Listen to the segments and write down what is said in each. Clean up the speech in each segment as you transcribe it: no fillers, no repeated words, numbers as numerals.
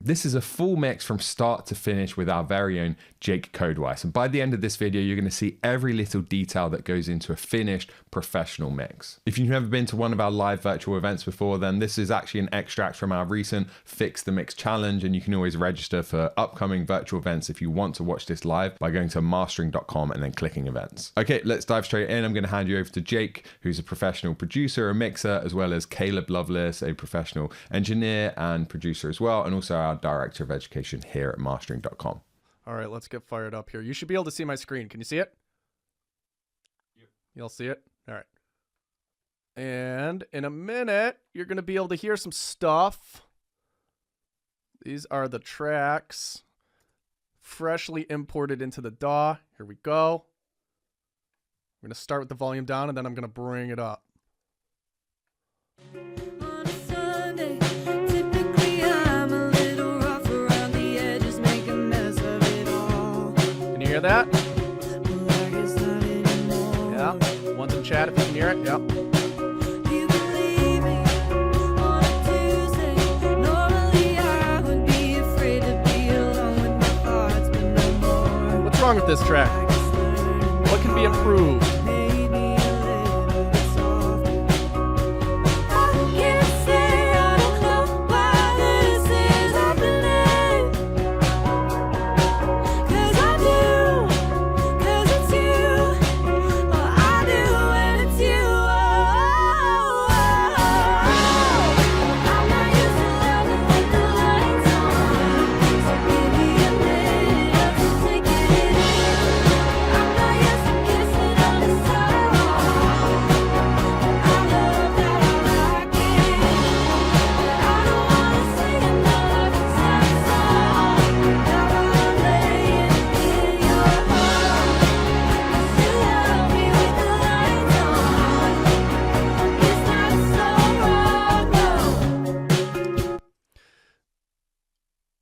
This is a full mix from start to finish with our very own Jake Codewise. And by the end of this video, you're going to see every little detail that goes into a finished professional mix. If you've never been to one of our live virtual events before, then this is actually an extract from our recent Fix the Mix challenge. And you can always register for upcoming virtual events if you want to watch this live by going to mastering.com and then clicking events. Okay, let's dive straight in. I'm going to hand you over to Jake, who's a professional producer, a mixer, as well as Caleb Lovelace, a professional engineer and producer as well, and also our Director of Education here at mastering.com. All right, let's get fired up here. You should be able to see my screen. Can you see it? Yep. You'll see it? All right. And in a minute, you're going to be able to hear some stuff. These are the tracks freshly imported into the DAW. Here we go. I'm going to start with the volume down, and then I'm going to bring it up. Hear that? Yeah. One's in chat if you can hear it. Yep. What's wrong with this track? What can be improved?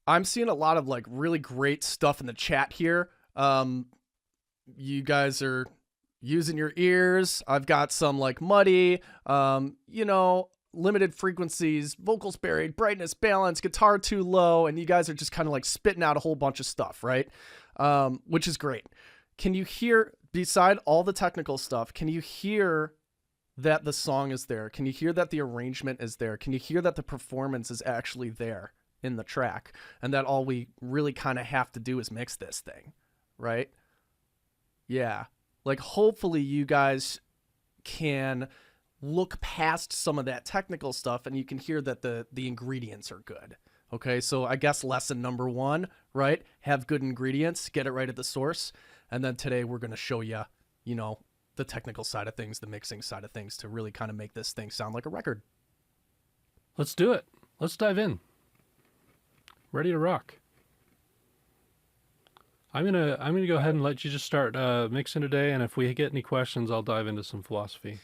I'm seeing a lot of like really great stuff in the chat here. You guys are using your ears. I've got some like muddy, you know, limited frequencies, vocals buried, brightness, balance, guitar too low, and you guys are just kind of like spitting out a whole bunch of stuff, right? Which is great. Can you hear, beside all the technical stuff, can you hear that the song is there? Can you hear that the arrangement is there? Can you hear that the performance is actually there in the track, and that all we really kind of have to do is mix this thing, right? Yeah, like hopefully you guys can look past some of that technical stuff and you can hear that the ingredients are good. Okay, so I guess lesson number one, right? Have good ingredients, get it right at the source, and then today we're going to show you, you know, the technical side of things, the mixing side of things, to really kind of make this thing sound like a record. Let's do it. Let's dive in. Ready to rock. I'm gonna go ahead and let you just start mixing today, and if we get any questions, I'll dive into some philosophy.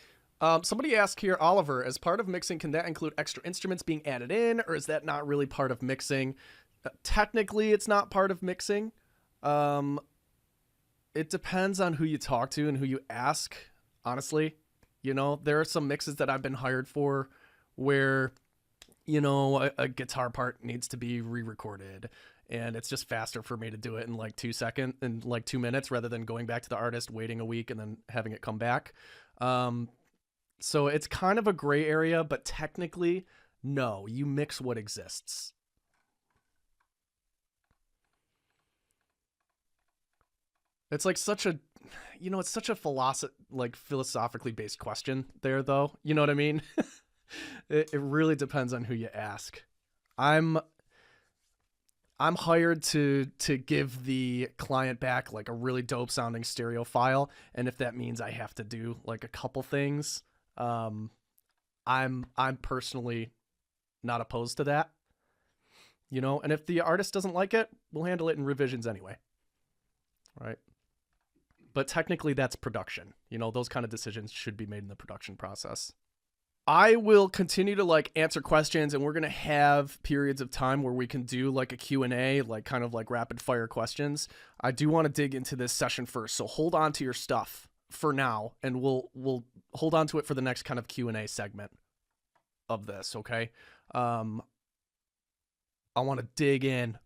Somebody asked here, Oliver, as part of mixing, can that include extra instruments being added in, or is that not really part of mixing? Technically, it's not part of mixing. It depends on who you talk to and who you ask, honestly. You know, there are some mixes that I've been hired for where, you know, a guitar part needs to be re-recorded, and it's just faster for me to do it in like 2 minutes rather than going back to the artist, waiting a week, and then having it come back. So it's kind of a gray area, but technically, no, you mix what exists. It's like such a, you know, it's such a philosophically based question there, though. You know what I mean? It really depends on who you ask. I'm hired to give the client back like a really dope sounding stereo file, and if that means I have to do like a couple things, I'm personally not opposed to that. You know, and if the artist doesn't like it, we'll handle it in revisions anyway. Right? But technically that's production. You know, those kind of decisions should be made in the production process. I will continue to like answer questions, and we're going to have periods of time where we can do like a Q&A, like kind of like rapid fire questions. I do want to dig into this session first, so hold on to your stuff for now, and we'll hold on to it for the next kind of Q&A segment of this, okay? I want to dig in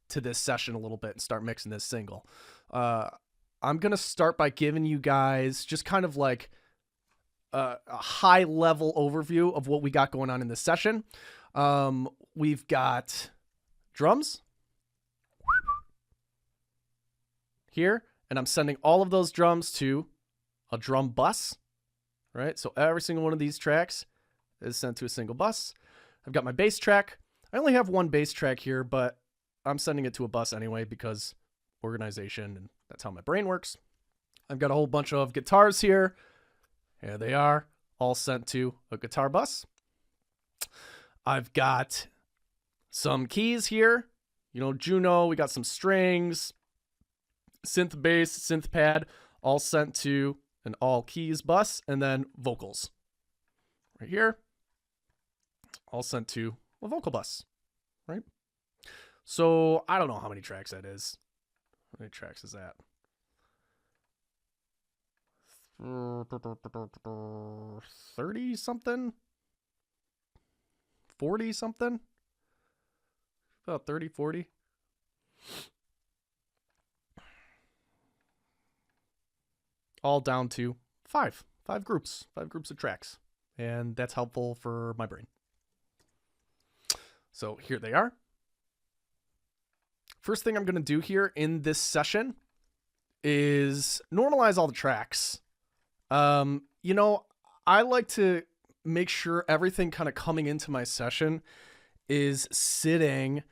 to this session a little bit and start mixing this single. I'm going to start by giving you guys just kind of like a high level overview of what we got going on in this session. We've got drums here, and I'm sending all of those drums to a drum bus, right? So every single one of these tracks is sent to a single bus. I've got my bass track. I only have one bass track here, but I'm sending it to a bus anyway because organization, and that's how my brain works. I've got a whole bunch of guitars here. Here they are, all sent to a guitar bus. I've got some keys here. You know, Juno, we got some strings, synth bass, synth pad, all sent to an all keys bus, and then vocals right here, all sent to a vocal bus, right? So I don't know how many tracks that is. How many tracks is that? 30 something? 40 something? About 30, 40. All down to five groups of tracks. And that's helpful for my brain. So here they are. First thing I'm going to do here in this session is normalize all the tracks. You know, I like to make sure everything kind of coming into my session is sitting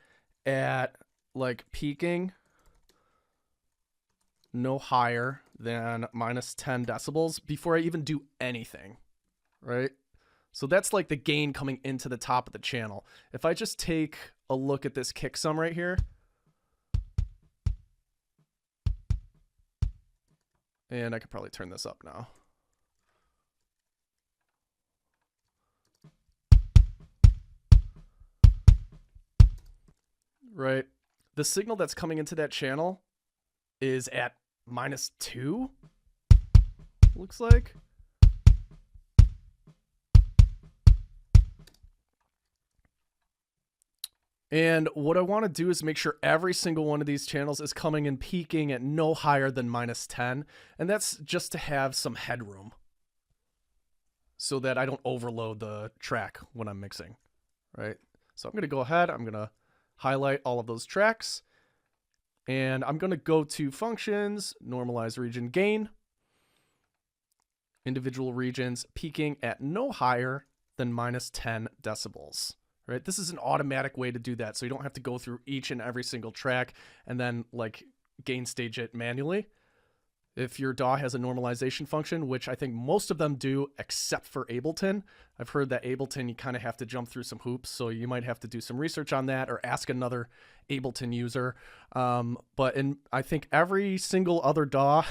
at like peaking no higher than minus 10 decibels before I even do anything, right? So that's like the gain coming into the top of the channel. If I just take a look at this kick sum right here, and I could probably turn this up now. Right. The signal that's coming into that channel is at minus 2, looks like. And what I want to do is make sure every single one of these channels is coming and peaking at no higher than minus 10. And that's just to have some headroom so that I don't overload the track when I'm mixing, right? So I'm going to go ahead. I'm going to highlight all of those tracks, and I'm going to go to functions, normalize region gain, individual regions peaking at no higher than minus 10 decibels, right? This is an automatic way to do that, so you don't have to go through each and every single track and then like gain stage it manually. If your DAW has a normalization function, which I think most of them do except for Ableton. I've heard that Ableton, you kind of have to jump through some hoops, so you might have to do some research on that or ask another Ableton user. But in I think every single other DAW,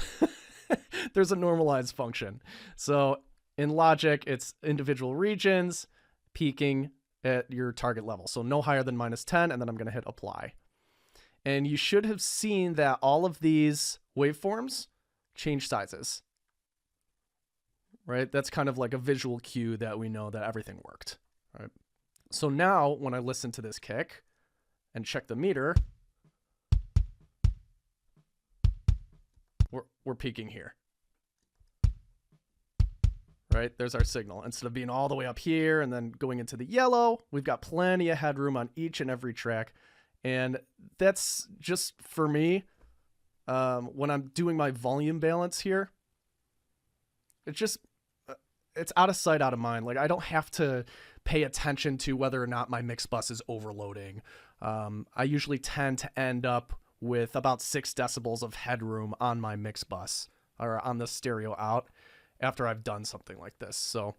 there's a normalize function. So in Logic, it's individual regions peaking at your target level. So no higher than minus 10, and then I'm going to hit apply. And you should have seen that all of these waveforms change sizes, right? That's kind of like a visual cue that we know that everything worked, right? So now when I listen to this kick and check the meter, we're peaking here, right? There's our signal. Instead of being all the way up here and then going into the yellow, we've got plenty of headroom on each and every track. And that's just for me. When I'm doing my volume balance here, it's out of sight, out of mind. Like I don't have to pay attention to whether or not my mix bus is overloading. I usually tend to end up with about 6 decibels of headroom on my mix bus or on the stereo out after I've done something like this. So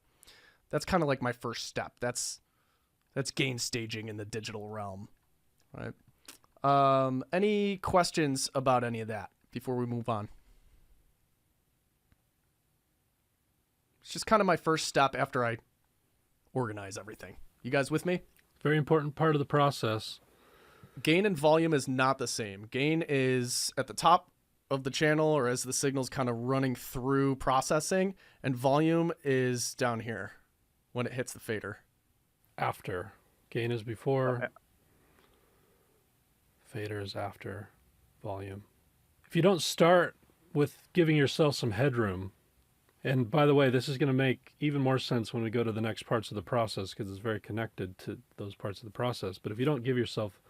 that's kind of like my first step. That's gain staging in the digital realm, right? Any questions about any of that before we move on? It's just kind of my first step after I organize everything. You guys with me? Very important part of the process. Gain and volume is not the same. Gain is at the top of the channel or as the signal's kind of running through processing, and volume is down here when it hits the fader. After. Gain is before. faders after volume. If you don't start with giving yourself some headroom, and by the way, this is going to make even more sense when we go to the next parts of the process because it's very connected to those parts of the process. But if you don't give yourself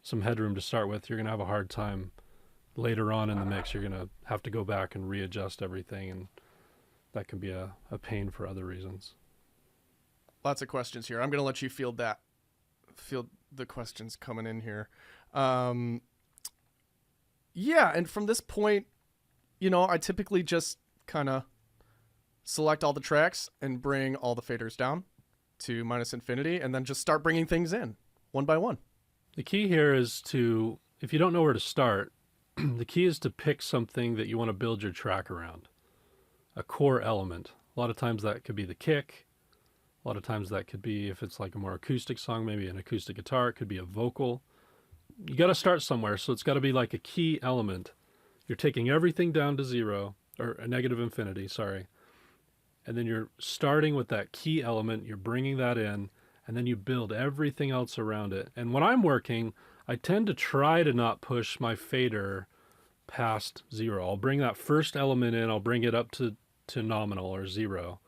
some headroom to start with, you're going to have a hard time later on in the mix. You're going to have to go back and readjust everything, and that can be a pain for other reasons. Lots of questions here. I'm going to let you field the questions coming in here. Yeah, and from this point, I typically just kind of select all the tracks and bring all the faders down to -infinity, and then just start bringing things in one by one. The key here is to, if you don't know where to start, the key is to pick something that you want to build your track around, a core element. A lot of times that could be the kick. A lot of times that could be, if it's like a more acoustic song, maybe an acoustic guitar. It could be a vocal. You got to start somewhere, so it's got to be like a key element. You're taking everything down to zero, or a -infinity, sorry. And then you're starting with that key element, you're bringing that in, and then you build everything else around it. And when I'm working, I tend to try to not push my fader past zero. I'll bring that first element in, I'll bring it up to nominal or zero.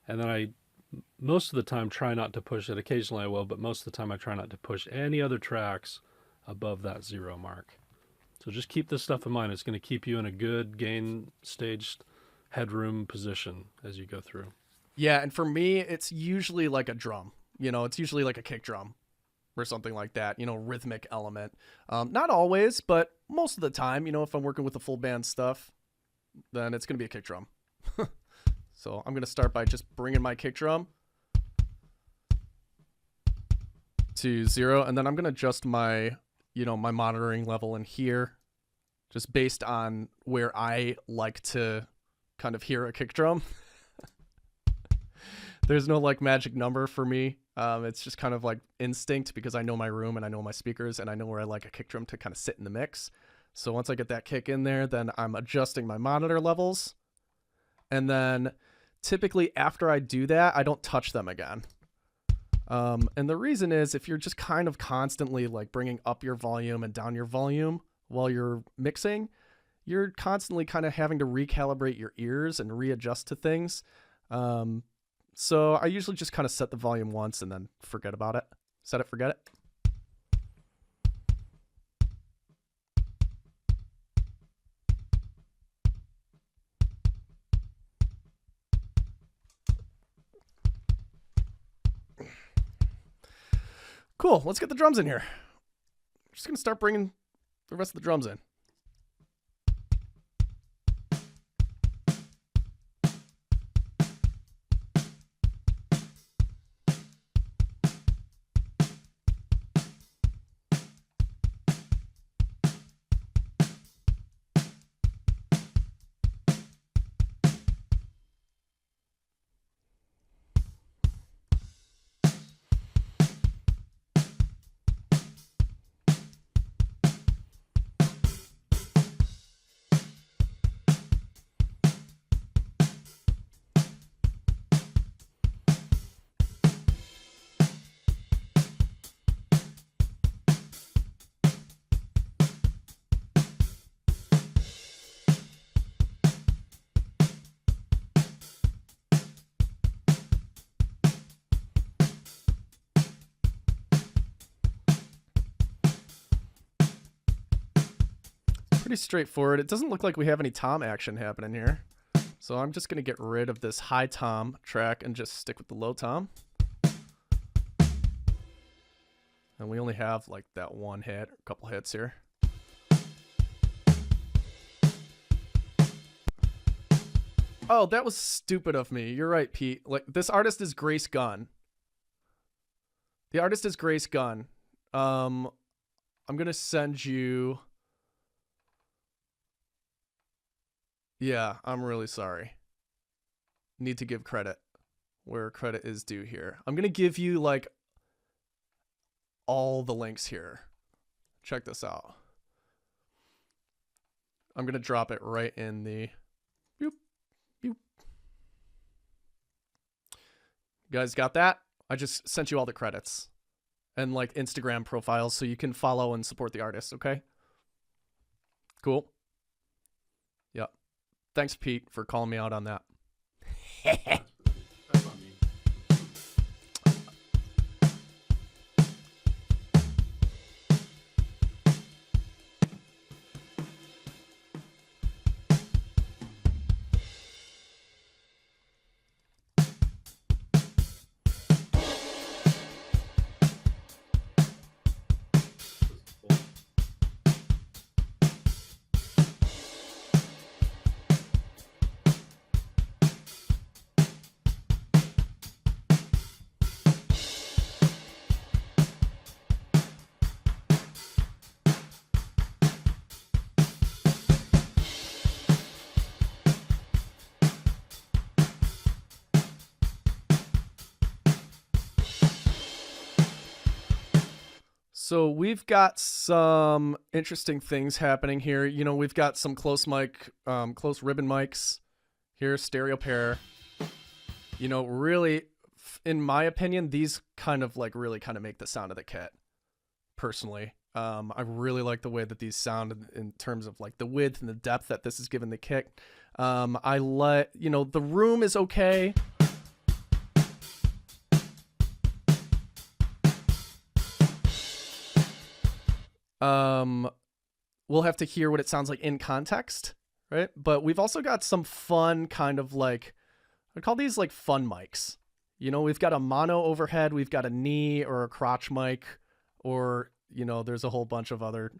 And then I, most of the time, try not to push it. Occasionally I will, but most of the time I try not to push any other tracks above that zero mark. So just keep this stuff in mind. It's going to keep you in a good gain staged headroom position as you go through. Yeah, and for me, it's usually like a drum. It's usually like a kick drum or something like that, rhythmic element. Not always, but most of the time, if I'm working with the full band stuff, then it's going to be a kick drum. So I'm going to start by just bringing my kick drum to zero, and then I'm going to adjust my, my monitoring level in here, just based on where I like to kind of hear a kick drum. There's no like magic number for me. It's just kind of like instinct, because I know my room and I know my speakers and I know where I like a kick drum to kind of sit in the mix. So once I get that kick in there, then I'm adjusting my monitor levels. And then typically after I do that, I don't touch them again. And the reason is, if you're just kind of constantly like bringing up your volume and down your volume while you're mixing, you're constantly kind of having to recalibrate your ears and readjust to things. So I usually just kind of set the volume once and then forget about it. Set it, forget it. Cool, let's get the drums in here. I'm just going to start bringing the rest of the drums in. Pretty straightforward. It doesn't look like we have any tom action happening here. So I'm just going to get rid of this high tom track and just stick with the low tom. And we only have like that one hit, a couple hits here. Oh, that was stupid of me. You're right, Pete. Like, this artist is Grace Gunn. The artist is Grace Gunn. I'm going to send you... Yeah, I'm really sorry. Need to give credit where credit is due here. I'm going to give you like all the links here. Check this out. I'm going to drop it right in the... Boop, boop. You guys got that? I just sent you all the credits. and like Instagram profiles so you can follow and support the artists, okay? Cool. Yep. Thanks, Pete, for calling me out on that. So we've got some interesting things happening here. You know, we've got some close ribbon mics here, stereo pair. You know, really, in my opinion, these kind of make the sound of the kit. Personally, I really like the way that these sound in terms of like the width and the depth that this is giving the kit. The room is okay. We'll have to hear what it sounds like in context, right? But we've also got some fun kind of like, I call these like fun mics. You know, we've got a mono overhead, we've got a knee or a crotch mic, or, you know, there's a whole bunch of other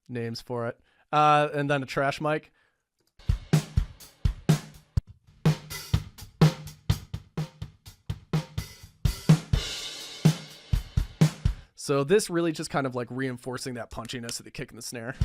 names for it. And then a trash mic. So this really just kind of like reinforcing that punchiness of the kick and the snare.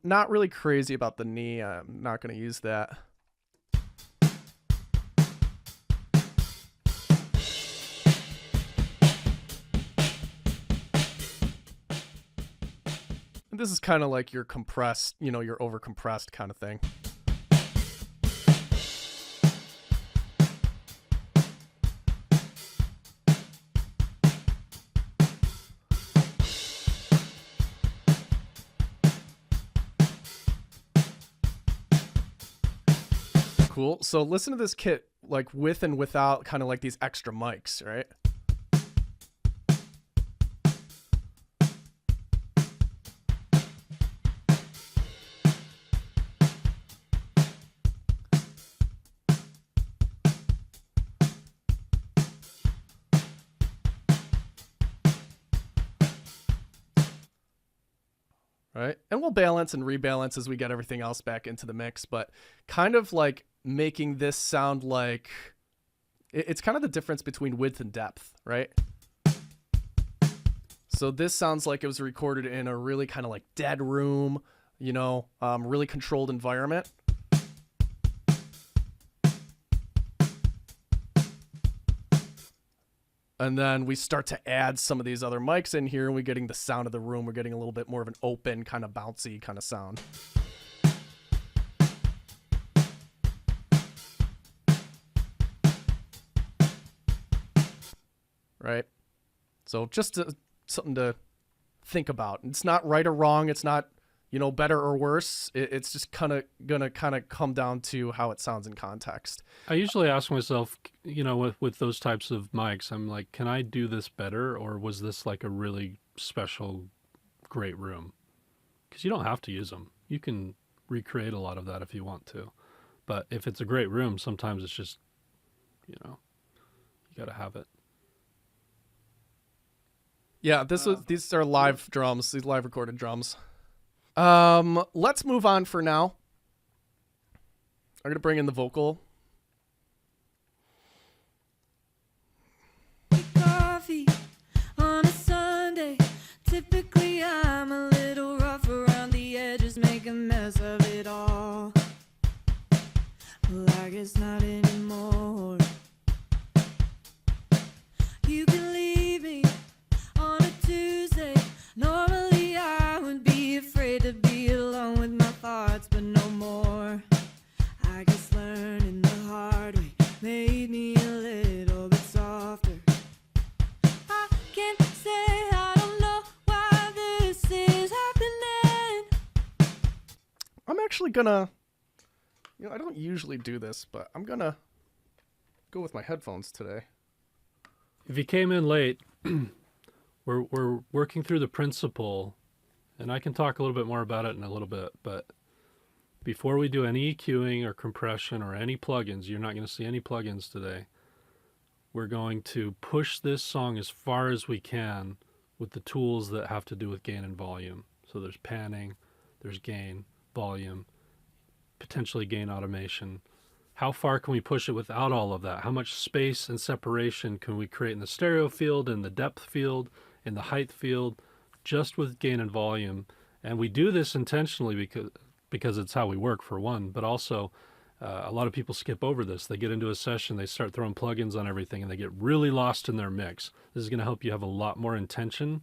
Not really crazy about the knee. I'm not going to use that. This is kind of like your compressed, you know, your over compressed kind of thing. Cool. So listen to this kit like with and without kind of like these extra mics, right? Right? And we'll balance and rebalance as we get everything else back into the mix, but kind of like making this sound like it's kind of the difference between width and depth, right? So this sounds like it was recorded in a really kind of like dead room, you know, really controlled environment. And then we start to add some of these other mics in here, and we're getting the sound of the room. We're getting a little bit more of an open, kind of bouncy kind of sound. Right? So just something to think about. It's not right or wrong. It's not, you know, better or worse. It's just kind of going to kind of come down to how it sounds in context. I usually ask myself, you know, with those types of mics, I'm like, can I do this better? Or was this like a really special, great room? Because you don't have to use them. You can recreate a lot of that if you want to. But if it's a great room, sometimes it's just, you know, you got to have it. Yeah, these are live drums, these live recorded drums. Let's move on for now. I'm going to bring in the vocal. Coffee on a Sunday. Typically I'm a little rough around the edges, make a mess of it all. Well, I guess not anymore. You can leave me on a Tuesday. Normally I would be afraid to be alone with my thoughts, but no more. I guess learning the hard way made me a little bit softer. I can't say I don't know why this is happening. I'm actually gonna, I don't usually do this, but I'm gonna go with my headphones today. If you came in late, we're working through the principle, and I can talk a little bit more about it in a little bit, but before we do any EQing or compression or any plugins, you're not going to see any plugins today. We're going to push this song as far as we can with the tools that have to do with gain and volume. So there's panning, there's gain, volume, potentially gain automation. How far can we push it without all of that? How much space and separation can we create in the stereo field, in the depth field, in the height field, just with gain and volume? And we do this intentionally because it's how we work, for one, but also a lot of people skip over this. They get into a session, they start throwing plugins on everything, and they get really lost in their mix. This is going to help you have a lot more intention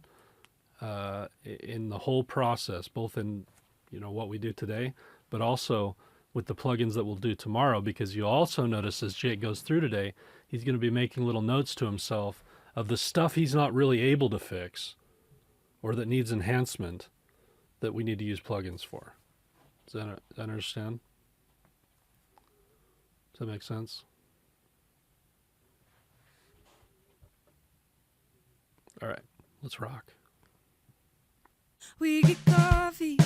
in the whole process, both in what we do today, but also with the plugins that we'll do tomorrow, because you also notice as Jake goes through today, he's going to be making little notes to himself of the stuff he's not really able to fix or that needs enhancement that we need to use plugins for. Does that understand? Does that make sense? All right, let's rock. We get coffee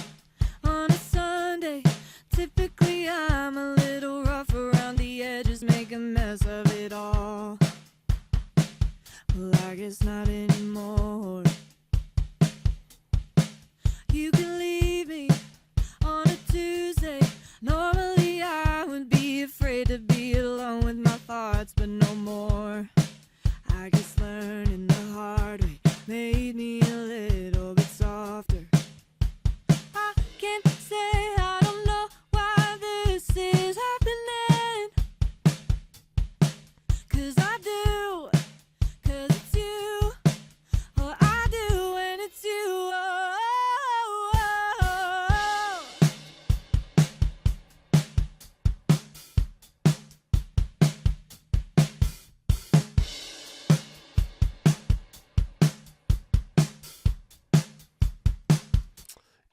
on a Sunday. Typically I'm a little rough around the edges, make a mess of it all. Well, I guess not anymore. You can leave me on a Tuesday. Normally I would be afraid to be alone with my thoughts, but no more. I guess learning the hard way made me a little bit softer. I can't say I don't know why this is happening, 'cause I do, 'cause it's you. Oh, I do, and it's you. Oh, oh,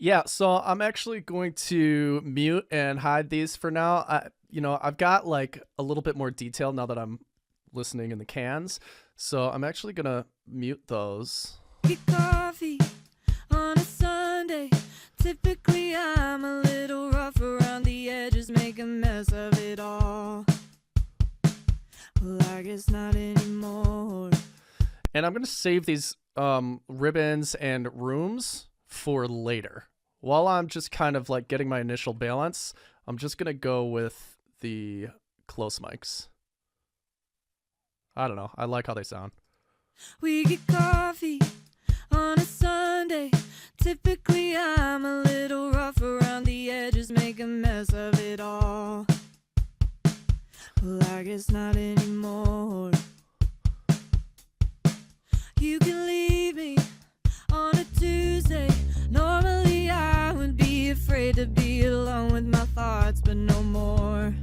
Yeah, so I'm actually going to mute and hide these for now. I've got like a little bit more detail now that I'm listening in the cans. So I'm actually going to mute those. Get coffee on a Sunday. Typically I'm a little rough around the edges, make a mess of it all. Well, I guess not anymore. And I'm going to save these ribbons and rooms for later. While I'm just kind of like getting my initial balance, I'm just going to go with the close mics. I don't know. I like how they sound. We get coffee on a Sunday. Typically I'm a little rough around the edges, make a mess of it all. Well, I guess not anymore. You can leave me on a Tuesday. Normally I would be afraid to be alone with my thoughts, but no more.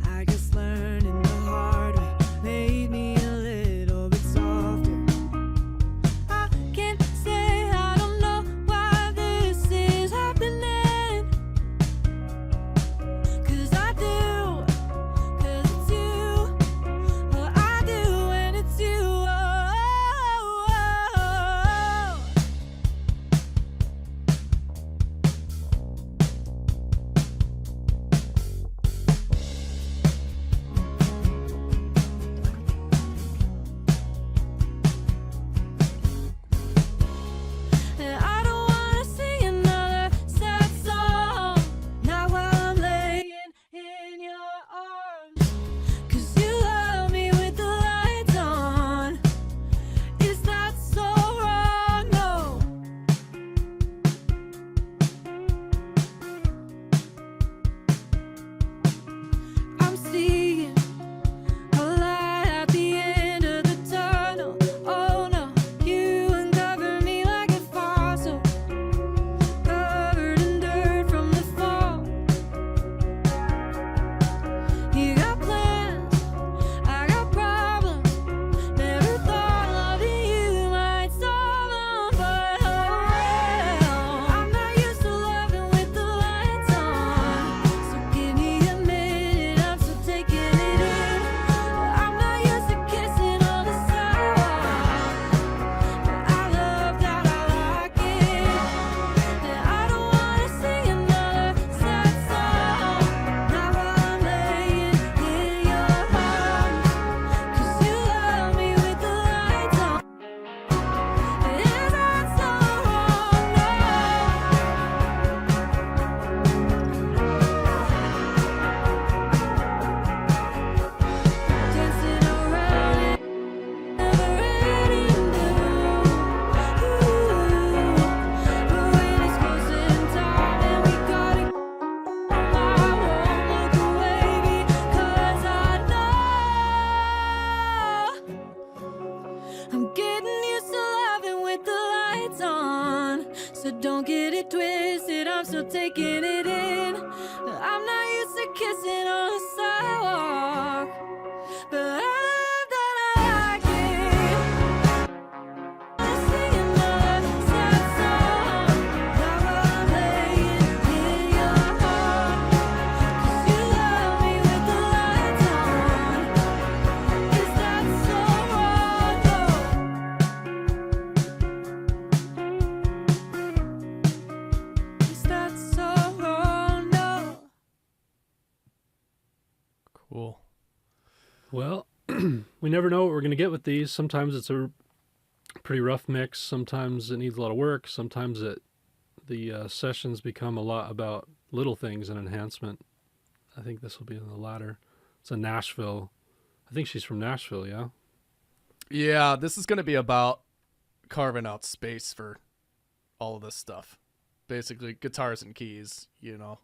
I guess learning the hard way made me a little bit softer. I can't say I don't know why this is happening, 'cause I do, 'cause it's you. Oh, I do, and it's you. Oh, oh, oh. So don't get it twisted, I'm still taking it in. I'm not used to kissing on a sidewalk, but I love that I like it. I'm singing another sad song. Now I'm laying in your heart, 'cause you love me with the lights on. Is that so wrong? Is that so wrong? No. Cool. Well, we never know what we're going to get with these. Sometimes it's a pretty rough mix. Sometimes it needs a lot of work. Sometimes the sessions become a lot about little things and enhancement. I think this will be in the latter. It's a Nashville. I think she's from Nashville, yeah? Yeah, this is going to be about carving out space for all of this stuff. Basically, guitars and keys, you know.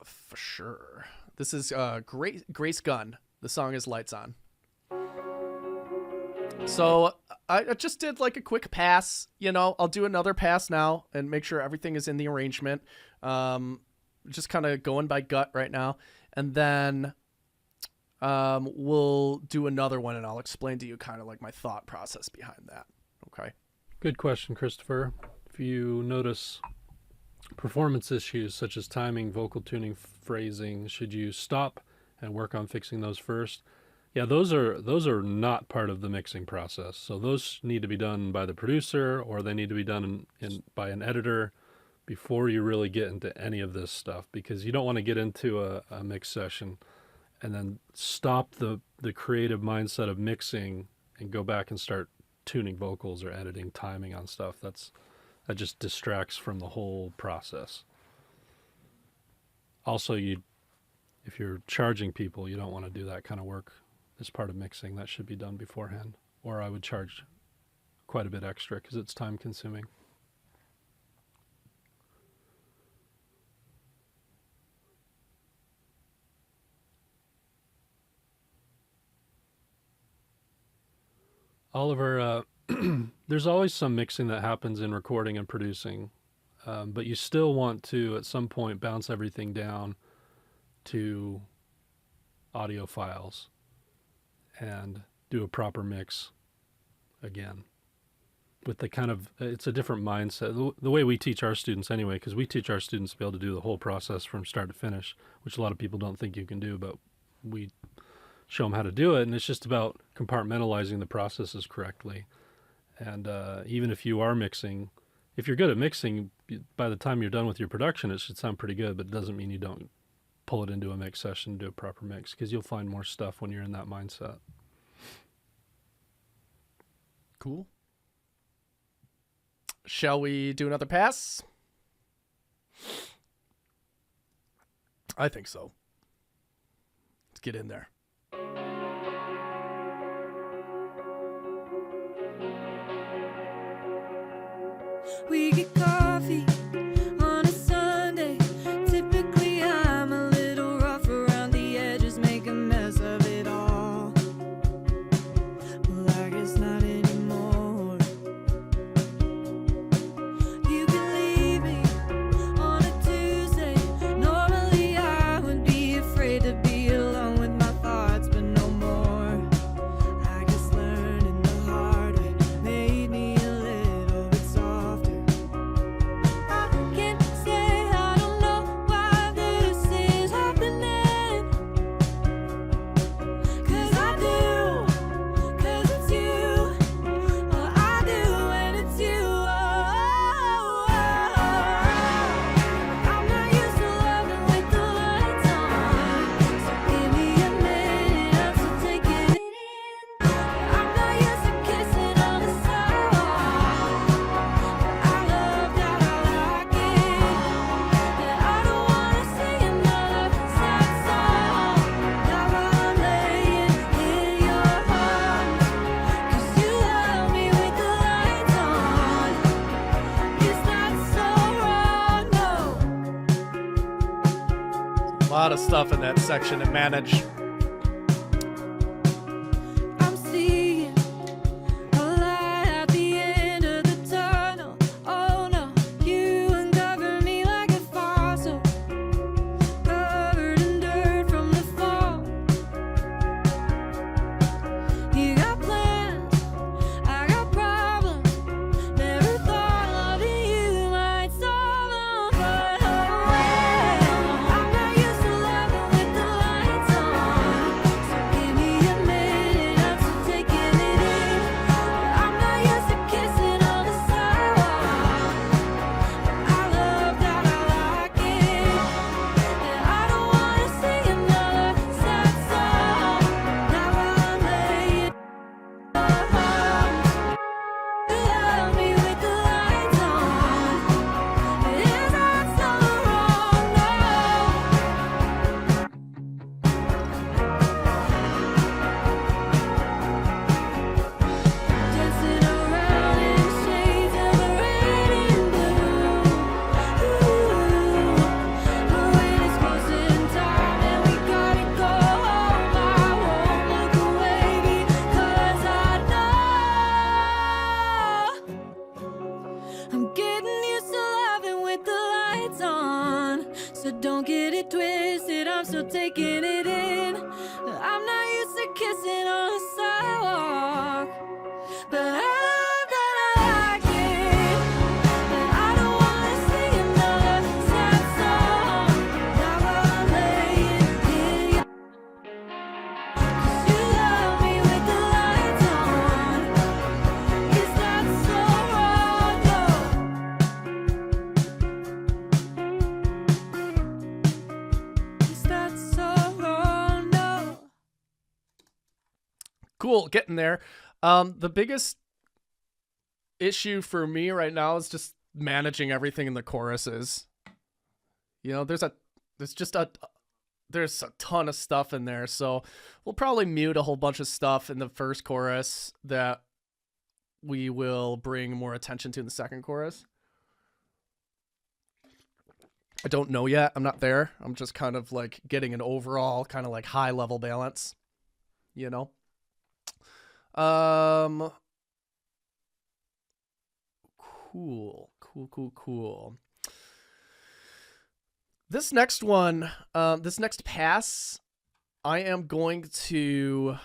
For sure. This is Grace Gunn. The song is Lights On. So I just did like a quick pass, you know. I'll do another pass now and make sure everything is in the arrangement. Just kind of going by gut right now. And then we'll do another one and I'll explain to you kind of like my thought process behind that. Okay. Good question, Christopher. If you notice performance issues such as timing, vocal tuning, phrasing, should you stop and work on fixing those first? Yeah, those are not part of the mixing process. So those need to be done by the producer, or they need to be done by an editor before you really get into any of this stuff, because you don't want to get into a mix session and then stop the creative mindset of mixing and go back and start tuning vocals or editing timing on stuff. That just distracts from the whole process. Also, if you're charging people, you don't want to do that kind of work as part of mixing. That should be done beforehand, or I would charge quite a bit extra because it's time consuming. Oliver, there's always some mixing that happens in recording and producing, but you still want to, at some point, bounce everything down to audio files and do a proper mix again. With the kind of, it's a different mindset. The way we teach our students anyway, because we teach our students to be able to do the whole process from start to finish, which a lot of people don't think you can do, but we show them how to do it, and it's just about compartmentalizing the processes correctly. And even if you are mixing, if you're good at mixing, by the time you're done with your production, it should sound pretty good, but it doesn't mean you don't pull it into a mix session and do a proper mix, because you'll find more stuff when you're in that mindset. Cool. Shall we do another pass? I think so. Let's get in there. We get coffee on a Sunday. Typically I'm a little rough around the edges, make a mess of it all. Well, I guess not anymore. You can leave me on a Tuesday. Normally I would be afraid to be alone with my thoughts, but no more. I guess learning the hard way made me a little bit softer. I can't say I don't know why this is happening, 'cause I do, 'cause it's you. Oh, I do, and it's you. I'm not used to loving with the lights on, so give me a minute, I'm still taking it in. I'm not used to kissing on the sidewalk, but I love that I like it. And I don't wanna sing another sad song. Now I'm laying in your arms, 'cause you love me with the lights on. Is that so wrong? No. A lot of stuff in that section to manage. I'm seeing a light at the end of the tunnel. Cool, getting there. The biggest issue for me right now is just managing everything in the choruses. You know, there's a ton of stuff in there, so we'll probably mute a whole bunch of stuff in the first chorus that we will bring more attention to in the second chorus. I don't know yet. I'm not there. I'm just kind of like getting an overall kind of like high level balance, you know? Cool. This next one, this next pass, I am going to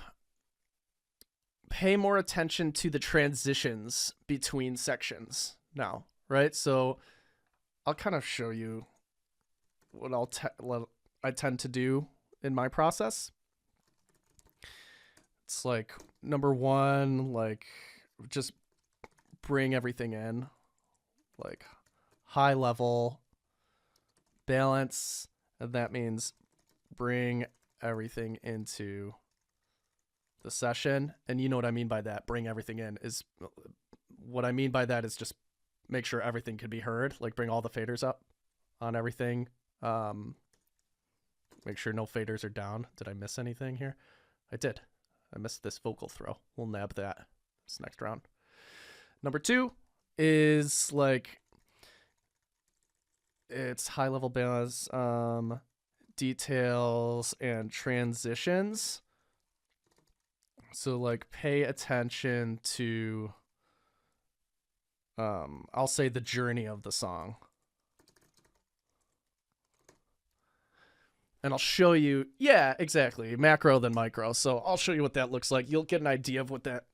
pay more attention to the transitions between sections now, right? So I'll kind of show you what I tend to do in my process. It's like, number one, like just bring everything in, like high level balance, and that means bring everything into the session. And you know what I mean by that, bring everything in, is what I mean by that is just make sure everything can be heard, like bring all the faders up on everything. Make sure no faders are down. Did I miss anything here? I did. I missed this vocal throw. We'll nab that this next round. Number two is like, it's high level balance, details and transitions. So like pay attention to, I'll say the journey of the song. And I'll show you, yeah, exactly, macro then micro. So I'll show you what that looks like. You'll get an idea of what that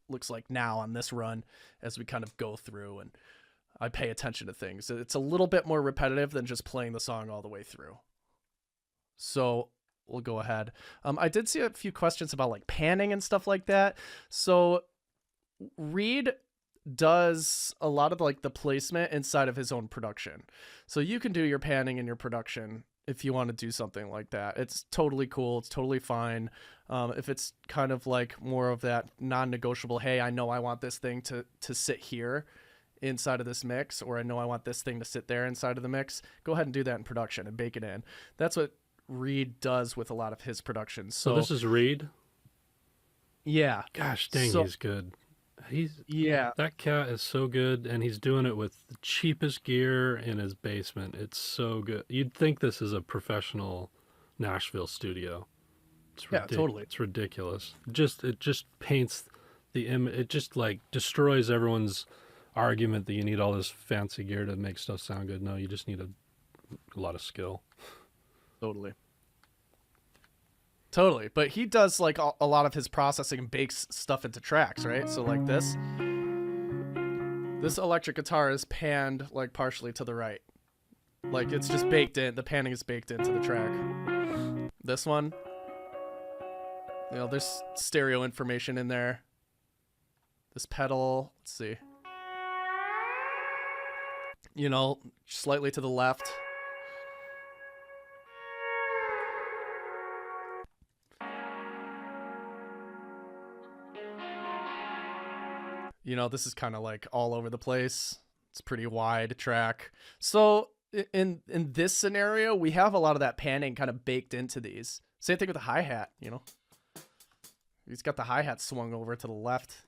looks like now on this run as we kind of go through and I pay attention to things. It's a little bit more repetitive than just playing the song all the way through. So we'll go ahead. I did see a few questions about like panning and stuff like that. So Reed does a lot of like the placement inside of his own production. So you can do your panning in your production if you want to do something like that. It's totally cool. It's totally fine. If it's kind of like more of that non-negotiable, hey, I know I want this thing to sit here inside of this mix, or I know I want this thing to sit there inside of the mix, go ahead and do that in production and bake it in. That's what Reed does with a lot of his productions. So this is Reed? Yeah. Gosh dang, he's good. Yeah. That cat is so good, and he's doing it with the cheapest gear in his basement. It's so good. You'd think this is a professional Nashville studio. Yeah, totally. It's ridiculous. It just paints the image. It just like destroys everyone's argument that you need all this fancy gear to make stuff sound good. No, you just need a lot of skill. Totally. But he does like a lot of his processing and bakes stuff into tracks, right? So like this electric guitar is panned like partially to the right. Like it's just baked in. The panning is baked into the track. This one, you know, there's stereo information in there. This pedal, let's see. You know, slightly to the left. You know, this is kind of like all over the place. It's a pretty wide track. So in this scenario, we have a lot of that panning kind of baked into these. Same thing with the hi-hat, you know. He's got the hi-hat swung over to the left.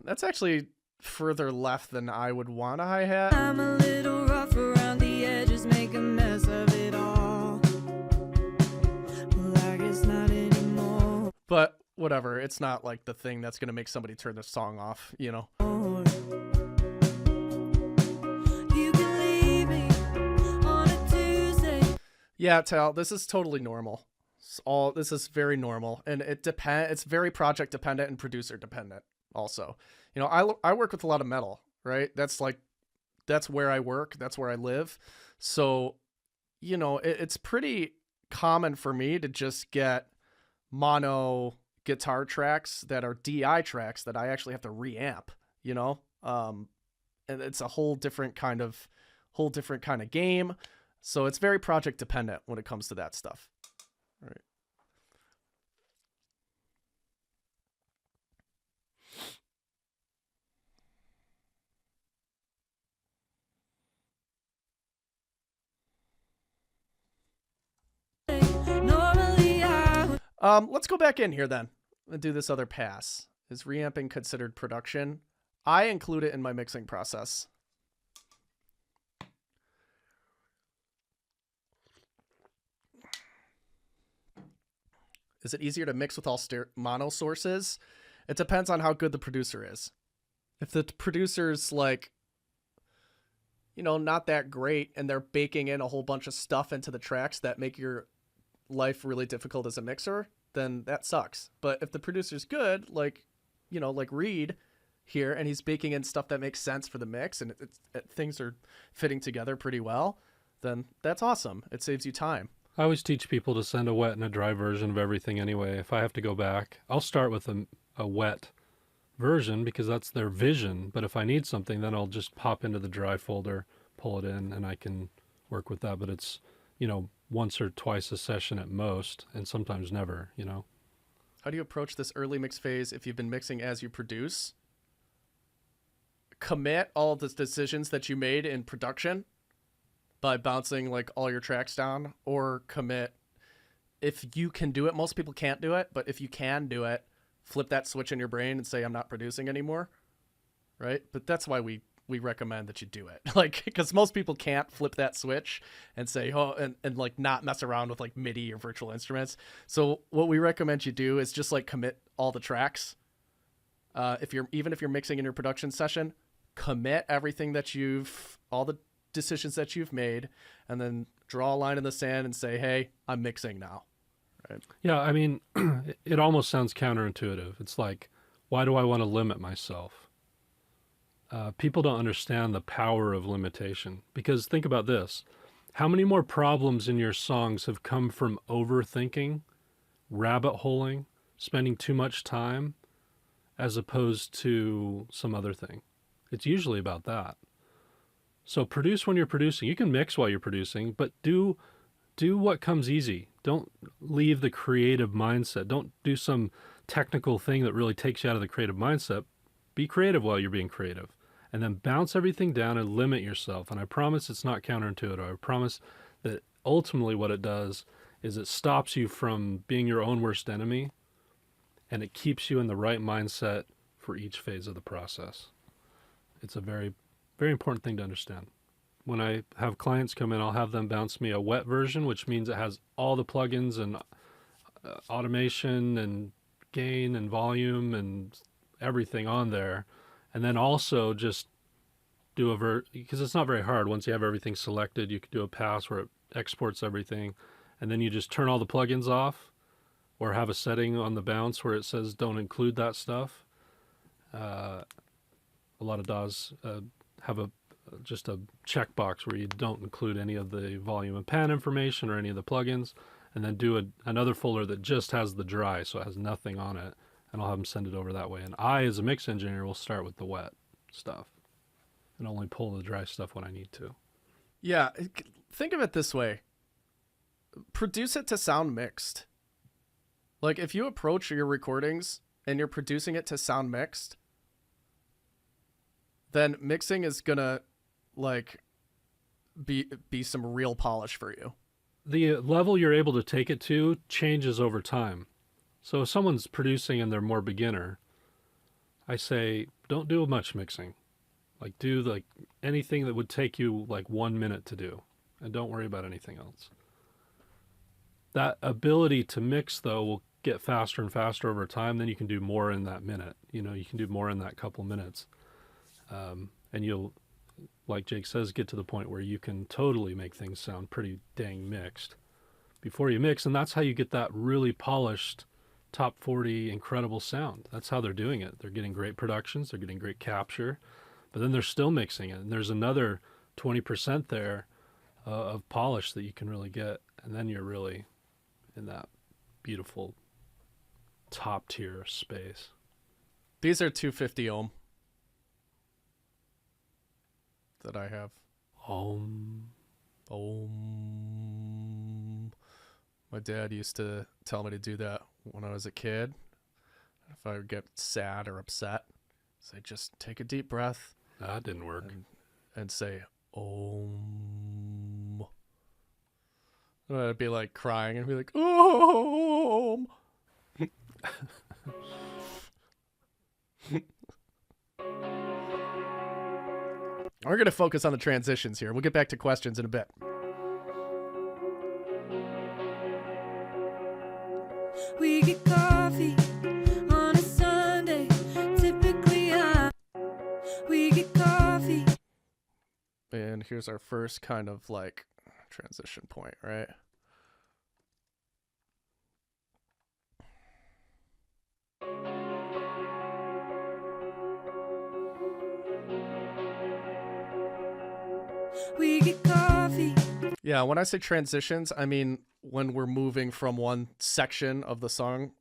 That's actually further left than I would want a hi-hat. I'm a little rough around the edges, make a mess of it all. Well, I guess not anymore. But whatever, it's not like the thing that's going to make somebody turn the song off, you know. You can leave me on a Tuesday. Yeah, Tal, this is totally normal. This is very normal, and it's very project dependent and producer dependent also. You know, I work with a lot of metal, right? That's where I work, that's where I live. So, you know, it's pretty common for me to just get mono guitar tracks that are DI tracks that I actually have to reamp, you know? And it's a whole different kind of game. So it's very project dependent when it comes to that stuff. All right. Let's go back in here then and do this other pass. Is reamping considered production? I include it in my mixing process. Is it easier to mix with all mono sources? It depends on how good the producer is. If the producer's like, you know, not that great and they're baking in a whole bunch of stuff into the tracks that make your life really difficult as a mixer, then that sucks. But if the producer's good, like, you know, like Reed here, and he's baking in stuff that makes sense for the mix and things are fitting together pretty well, then that's awesome. It saves you time. I always teach people to send a wet and a dry version of everything anyway. If I have to go back, I'll start with a wet version because that's their vision. But if I need something, then I'll just pop into the dry folder, pull it in, and I can work with that. But it's, you know, once or twice a session at most, and sometimes never, you know. How do you approach this early mix phase if you've been mixing as you produce? Commit all the decisions that you made in production by bouncing like all your tracks down, or commit if you can do it. Most people can't do it, but if you can do it, flip that switch in your brain and say, I'm not producing anymore. Right? But that's why we recommend that you do it. Like, because most people can't flip that switch and say, oh, and like not mess around with like MIDI or virtual instruments. So what we recommend you do is just like commit all the tracks. Even if you're mixing in your production session, commit everything that all the decisions that you've made, and then draw a line in the sand and say, hey, I'm mixing now. Right? Yeah, I mean, it almost sounds counterintuitive. It's like, why do I want to limit myself? People don't understand the power of limitation, because think about this. How many more problems in your songs have come from overthinking, rabbit holing, spending too much time, as opposed to some other thing? It's usually about that. So produce when you're producing. You can mix while you're producing, but do what comes easy. Don't leave the creative mindset. Don't do some technical thing that really takes you out of the creative mindset. Be creative while you're being creative. And then bounce everything down and limit yourself. And I promise it's not counterintuitive. I promise that ultimately what it does is it stops you from being your own worst enemy, and it keeps you in the right mindset for each phase of the process. It's a very, very important thing to understand. When I have clients come in, I'll have them bounce me a wet version, which means it has all the plugins and automation and gain and volume and everything on there. And then also just do because it's not very hard. Once you have everything selected, you can do a pass where it exports everything. And then you just turn all the plugins off, or have a setting on the bounce where it says don't include that stuff. A lot of DAWs have just a checkbox where you don't include any of the volume and pan information or any of the plugins, and then do another folder that just has the dry, so it has nothing on it, and I'll have them send it over that way. And I, as a mix engineer, will start with the wet stuff and only pull the dry stuff when I need to. Yeah, think of it this way. Produce it to sound mixed. Like, if you approach your recordings and you're producing it to sound mixed, then mixing is gonna like be some real polish for you. The level you're able to take it to changes over time. So if someone's producing and they're more beginner, I say don't do much mixing. Like, do like anything that would take you like 1 minute to do, and don't worry about anything else. That ability to mix, though, will get faster and faster over time. Then you can do more in that minute. You know, you can do more in that couple minutes. And you'll, like Jake says, get to the point where you can totally make things sound pretty dang mixed before you mix. And that's how you get that really polished top 40 incredible sound. That's how they're doing it. They're getting great productions. They're getting great capture. But then they're still mixing it. And there's another 20% there of polish that you can really get. And then you're really in that beautiful top tier space. These are 250 ohm that I have. My dad used to tell me to do that when I was a kid. If I would get sad or upset, say just take a deep breath. That didn't work. And say Om. And I'd be like crying and be like Om. We're going to focus on the transitions here. We'll get back to questions in a bit. We get coffee on a Sunday. Typically, we get coffee. And here's our first kind of like transition point, right? We get coffee. Yeah, when I say transitions, I mean when we're moving from one section of the song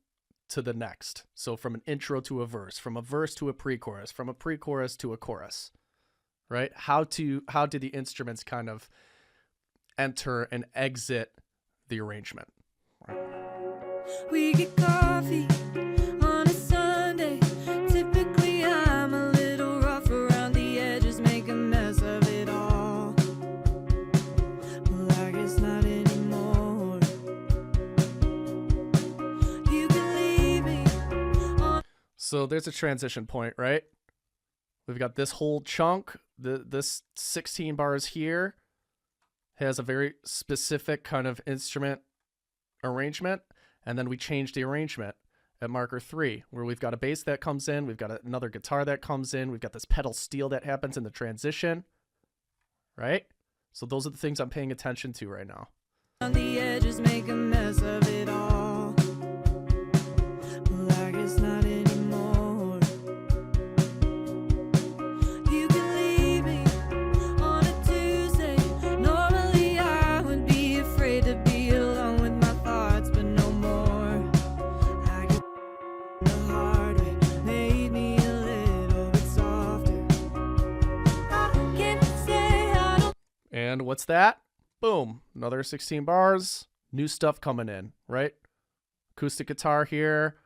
to the next. So from an intro to a verse, from a verse to a pre-chorus, from a pre-chorus to a chorus, right? How do the instruments kind of enter and exit the arrangement? Right? We get coffee on a Sunday. Typically, I'm a little rough around the edges, make a mess of it all. Well, I guess not anymore. You can leave me on. So there's a transition point, right? We've got this whole chunk. This 16 bars here has a very specific kind of instrument arrangement. And then we change the arrangement at marker 3, where we've got a bass that comes in, we've got another guitar that comes in, we've got this pedal steel that happens in the transition, right? So those are the things I'm paying attention to right now. On the edges, make a mess of it all. Well, I guess not anymore. You can leave me on a Tuesday. Normally I would be afraid to be alone with my thoughts, but no more. I get the hard way, made me a little bit softer. I can't say I don't. And what's that? Boom, another 16 bars, new stuff coming in, right? Acoustic guitar here,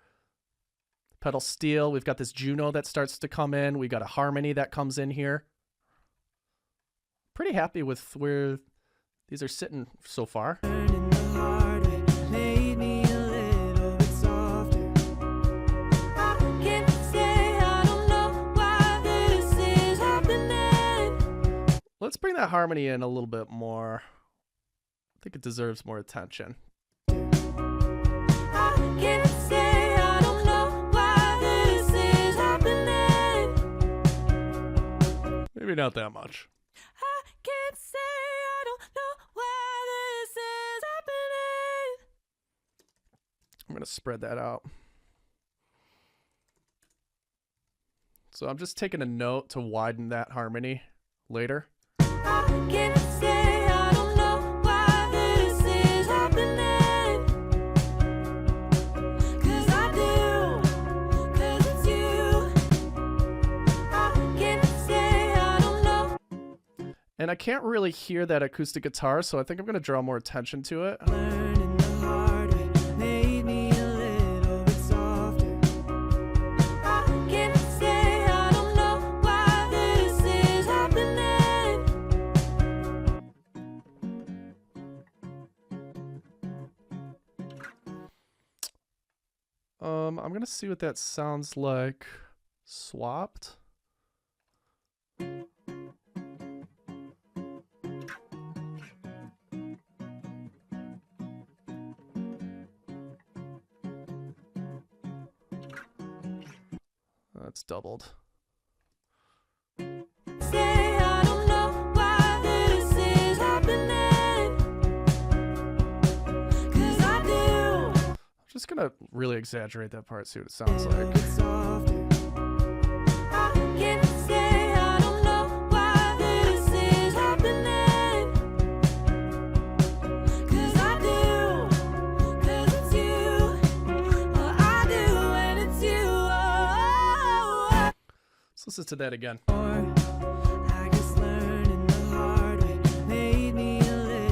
pedal steel, we've got this Juno that starts to come in, we got a harmony that comes in here. Pretty happy with where these are sitting so far. Learning the hard way, made me a little bit softer. I can't say I don't know why this is happening. Let's bring that harmony in a little bit more. I think it deserves more attention. I can't say I don't know why this is happening. Maybe not that much. I can't say I don't know why this is happening. I'm going to spread that out. So I'm just taking a note to widen that harmony later. I can't say I don't know why this is happening. 'Cause I do, 'cause it's you. I can't say I don't know. And I can't really hear that acoustic guitar, so I think I'm going to draw more attention to it. Learning the hard way, made me a little bit softer. I can't say I don't know why this is happening. I'm going to see what that sounds like swapped. That's doubled. Say I don't know why this is happening. 'Cause I do. I'm just going to really exaggerate that part, see what it sounds like. I can't say I don't know why this is happening. 'Cause I do, 'cause it's you. Well, I do, and it's you. Let's listen to that again. I guess learning the hard way made me a little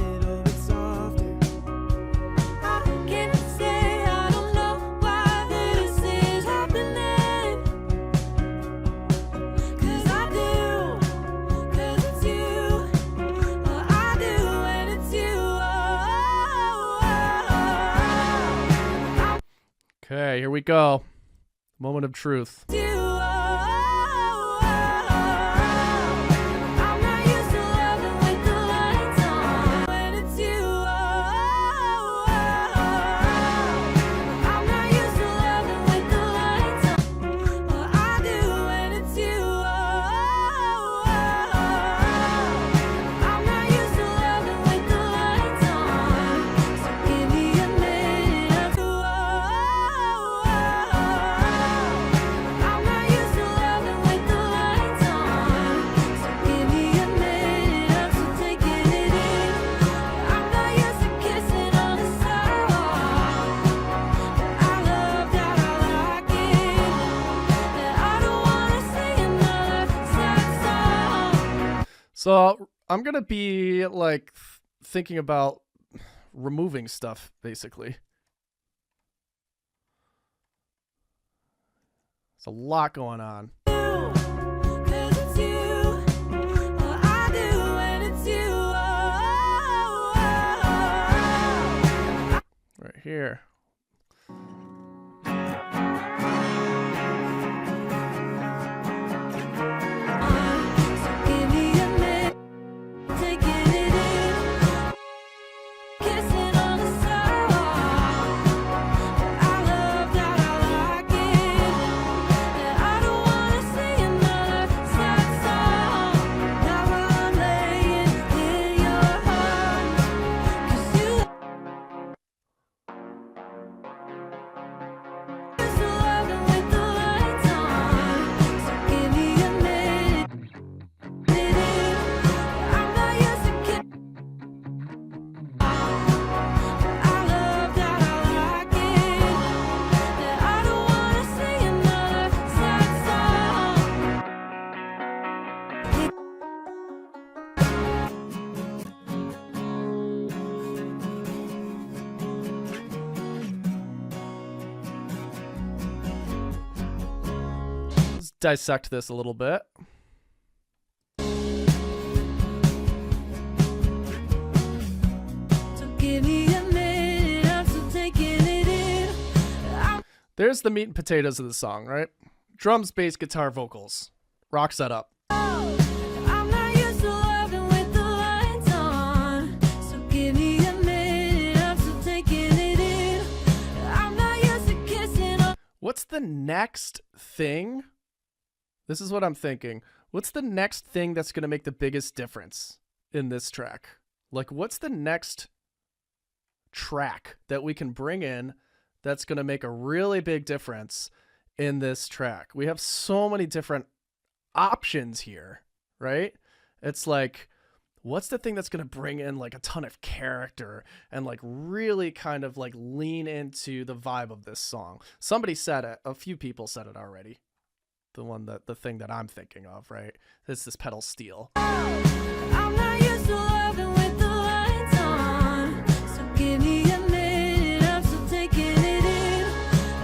Okay, here we go. Moment of truth. So I'm going to be like thinking about removing stuff, basically. There's a lot going on. Right here. Dissect this a little bit. There's the meat and potatoes of the song, right? Drums, bass, guitar, vocals. Rock setup. What's the next thing? This is what I'm thinking. What's the next thing that's going to make the biggest difference in this track? Like, what's the next track that we can bring in that's going to make a really big difference in this track? We have so many different options here, right? It's like, what's the thing that's going to bring in like a ton of character and like really kind of like lean into the vibe of this song? Somebody said it. A few people said it already. The thing that I'm thinking of, right? It's this pedal steel. I'm not used to loving with the lights on, so give me a minute, I'm still taking it in.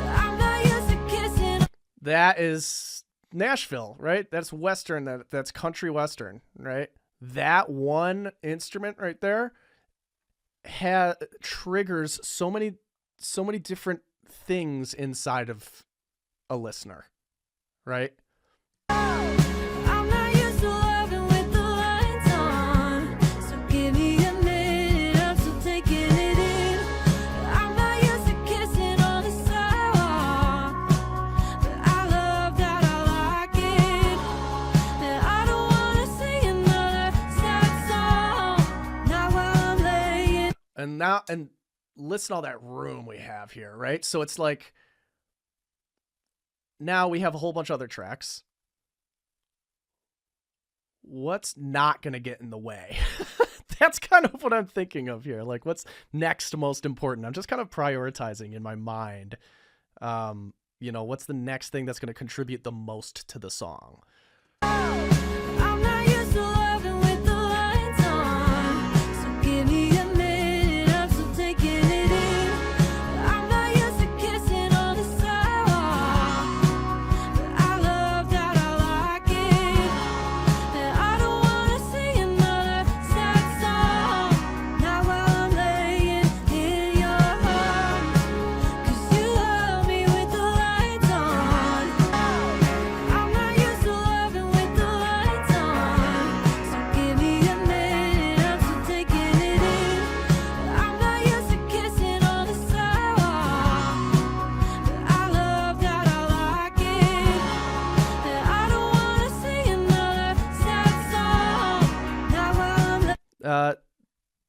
I'm not used to kissing. That is Nashville, right? That's Western, that's country Western, right? That one instrument right there triggers so many different things inside of a listener. Right? I'm not used to loving with the lights on, so give me a minute, I'm still taking it in. I'm not used to kissing on the sidewalk, but I love that I like it. And I don't want to sing another sad song, not while I'm laying. And listen to all that room we have here, right? So it's like, now we have a whole bunch of other tracks. What's not going to get in the way? That's kind of what I'm thinking of here. Like, what's next most important? I'm just kind of prioritizing in my mind. You know, what's the next thing that's going to contribute the most to the song? I'm not used to loving with the lights on, so give me a minute, I'm still taking it in. I'm not used to kissing on the sidewalk, but I love that I like it. And I don't want to sing another sad song, not while I'm laying in your arms, 'cause you love me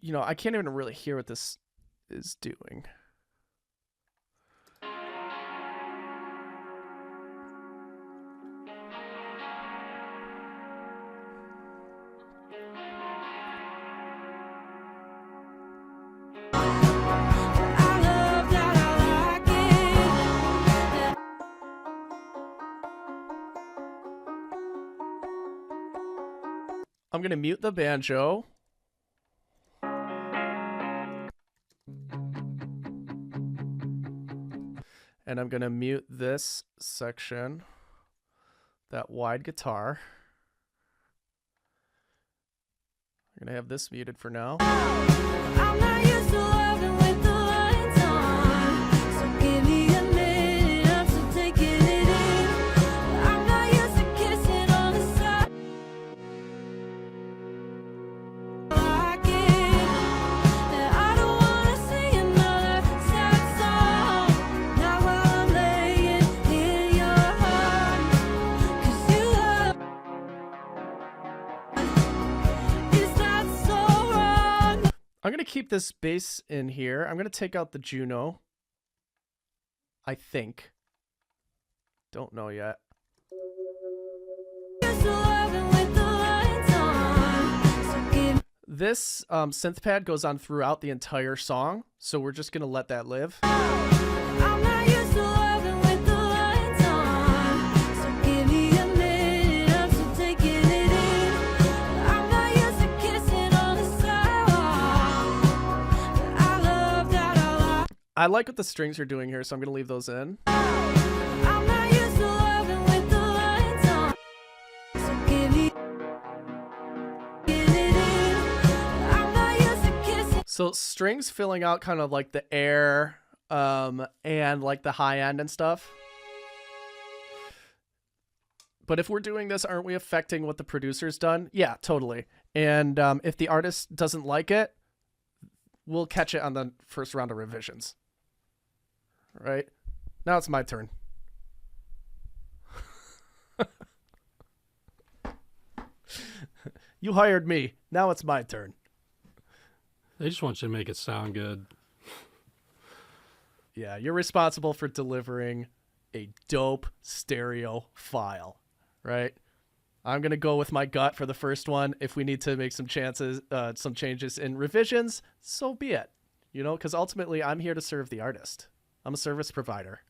you know, I can't even really hear what this is doing. I'm going to mute the banjo. And I'm going to mute this section, that wide guitar. I'm going to have this muted for now. I'm not used to loving with the lights on, so give me a minute, I'm still taking it in. I'm not used to kissing on the side. Like it, that I don't want to sing another sad song. Not while I'm laying in your arms, 'cause you love. Is that so wrong? I'm gonna keep this bass in here. I'm gonna take out the Juno. I think. Don't know yet. This synth pad goes on throughout the entire song, so we're just gonna let that live. I'm not used to loving with the lights on, so give me a minute, I'm still taking it in. I'm not used to kissing on the sidewalk, but I love that a lot. I like what the strings are doing here, so I'm gonna leave those in. I'm not used to loving with the lights on, so give me. So strings filling out kind of like the air and like the high end and stuff. But if we're doing this, aren't we affecting what the producer's done? Yeah, totally. And if the artist doesn't like it, we'll catch it on the first round of revisions. Right? Now it's my turn. You hired me. Now it's my turn. They just want you to make it sound good. Yeah, you're responsible for delivering a dope stereo file, right? I'm going to go with my gut for the first one. If we need to make some changes in revisions, so be it. You know, because ultimately I'm here to serve the artist. I'm a service provider.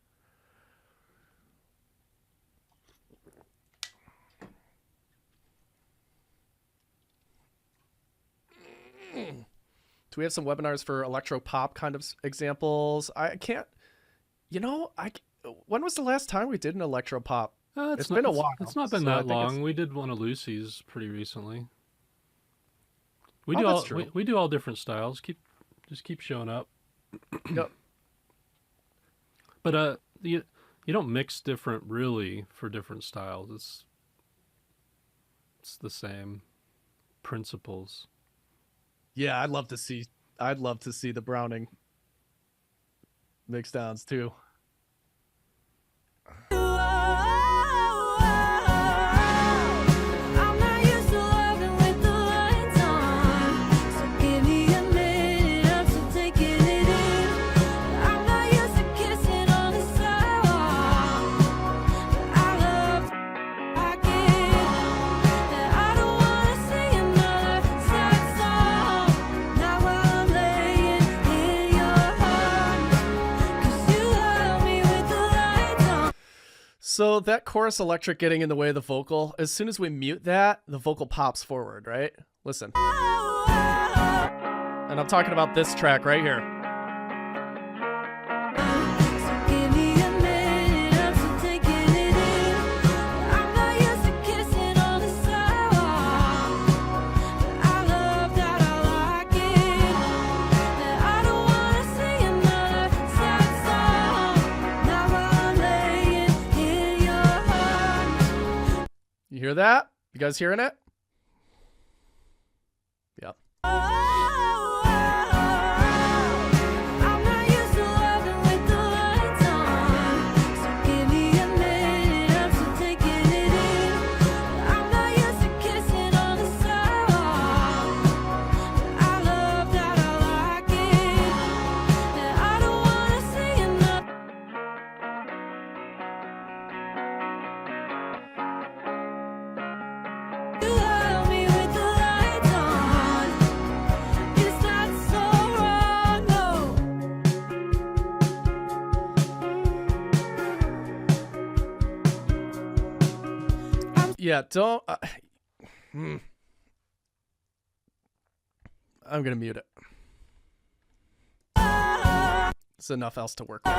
Do we have some webinars for electro pop kind of examples? I can't, you know, when was the last time we did an electro pop? It's been a while. It's not been that long. We did one of Lucy's pretty recently. We do all different styles. Just keep showing up. Yep. But you don't mix different really for different styles. It's the same principles. Yeah, I'd love to see the Browning mix downs too. So that chorus electric getting in the way of the vocal, as soon as we mute that, the vocal pops forward, right? Listen. And I'm talking about this track right here. You hear that? You guys hearing it? Yep. Yeah, don't. I'm gonna mute it. There's enough else to work with.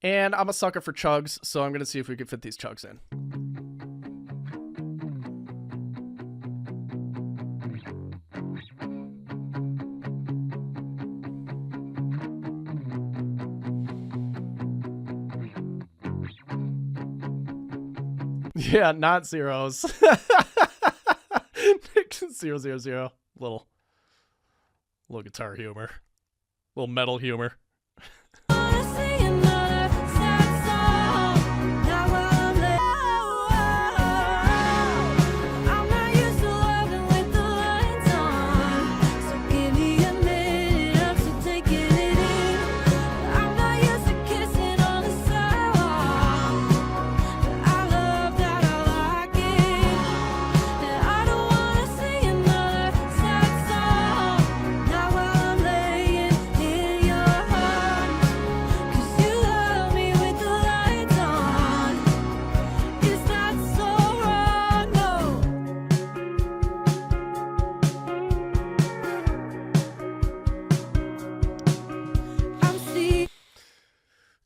And I'm a sucker for chugs, so I'm gonna see if we can fit these chugs in. Yeah, not zeros. 000. Little guitar humor. Little metal humor.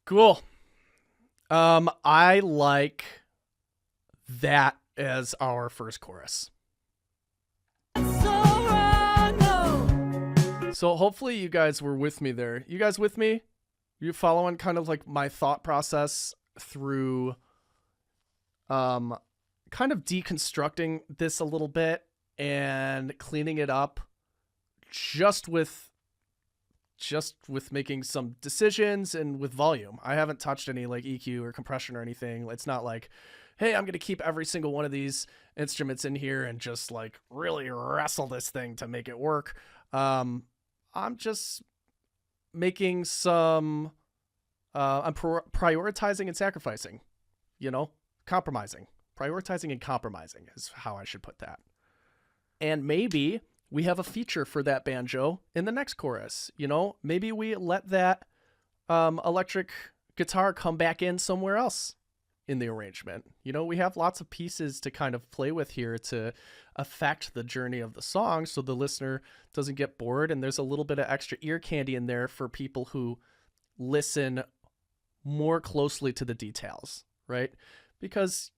Cool. I like that as our first chorus. So hopefully you guys were with me there. You guys with me? You following kind of like my thought process through kind of deconstructing this a little bit and cleaning it up just with making some decisions and with volume. I haven't touched any like EQ or compression or anything. It's not like, hey, I'm going to keep every single one of these instruments in here and just like really wrestle this thing to make it work. I'm just making some, I'm prioritizing and sacrificing, compromising. Prioritizing and compromising is how I should put that. And maybe we have a feature for that banjo in the next chorus. Maybe we let that electric guitar come back in somewhere else in the arrangement. We have lots of pieces to kind of play with here to affect the journey of the song so the listener doesn't get bored, and there's a little bit of extra ear candy in there for people who listen more closely to the details, right? Because,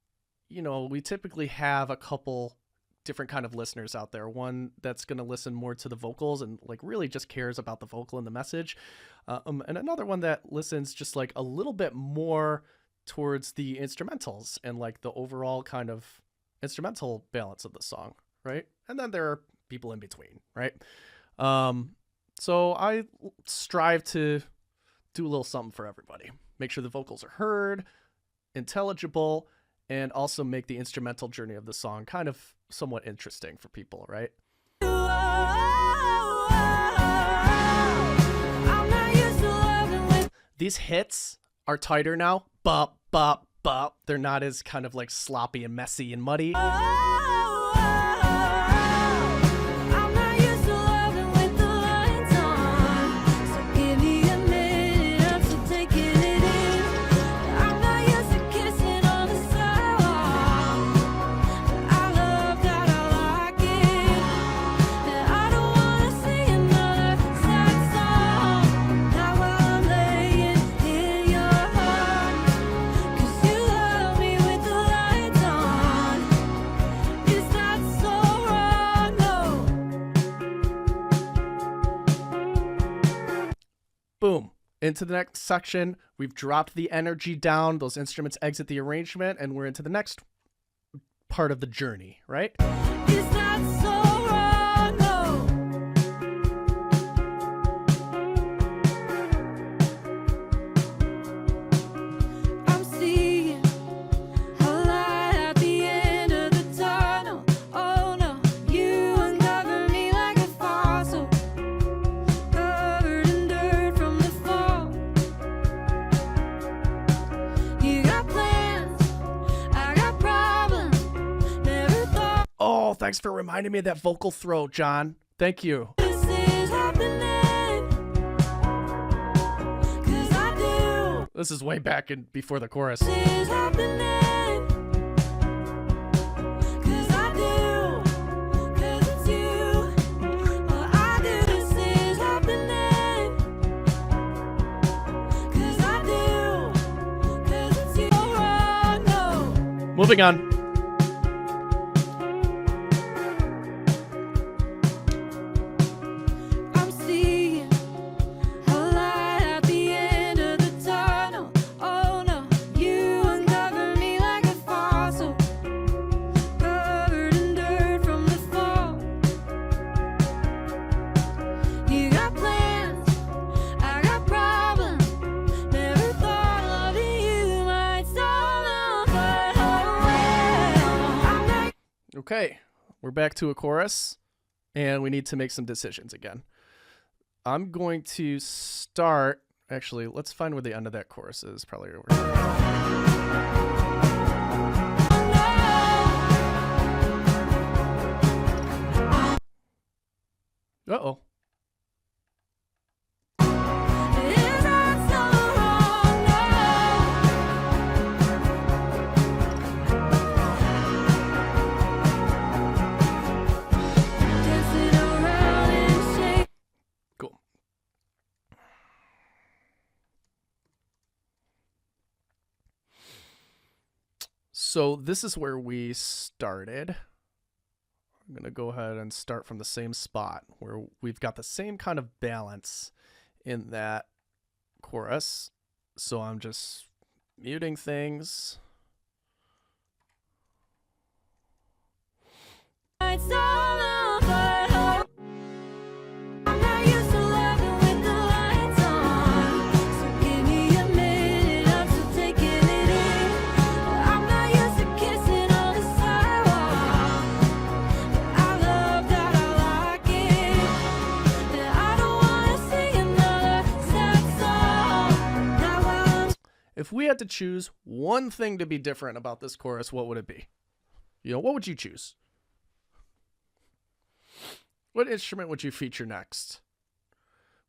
we typically have a couple different kind of listeners out there. One that's going to listen more to the vocals and like really just cares about the vocal and the message. And another one that listens just like a little bit more towards the instrumentals and like the overall kind of instrumental balance of the song, right? And then there are people in between, right? So I strive to do a little something for everybody. Make sure the vocals are heard, intelligible, and also make the instrumental journey of the song kind of somewhat interesting for people, right? These hits are tighter now. Bop, bop, bop. They're not as kind of like sloppy and messy and muddy. Boom. Into the next section, we've dropped the energy down, those instruments exit the arrangement, and we're into the next part of the journey, right? Is that so wrong? No. I'm seeing a light at the end of the tunnel. Oh no, you uncover me like a fossil. Oh, thanks for reminding me of that vocal throw, John. Thank you. This is happening, 'cause I do. This is way back in before the chorus. This is happening. Moving on. I'm seeing a light at the end of the tunnel. Oh no, you uncover me like a fossil, covered in dirt from the fall. You got plans, I got problems. Never thought loving you might solve them, but oh well. I'm not. Okay, we're back to a chorus, and we need to make some decisions again. I'm going to start. Actually, let's find where the end of that chorus is. Probably over here. Uh-oh. Is that so wrong? No. Dancing around in shame. Cool. So this is where we started. I'm going to go ahead and start from the same spot where we've got the same kind of balance in that chorus. So I'm just muting things. It's all over, oh. I'm not used to loving with the lights on, so give me a minute, I'm still taking it in. I'm not used to kissing on the sidewalk, but I love that I like it. And I don't wanna sing another sad song. Now I'm If we had to choose one thing to be different about this chorus, what would it be? You know, what would you choose? What instrument would you feature next?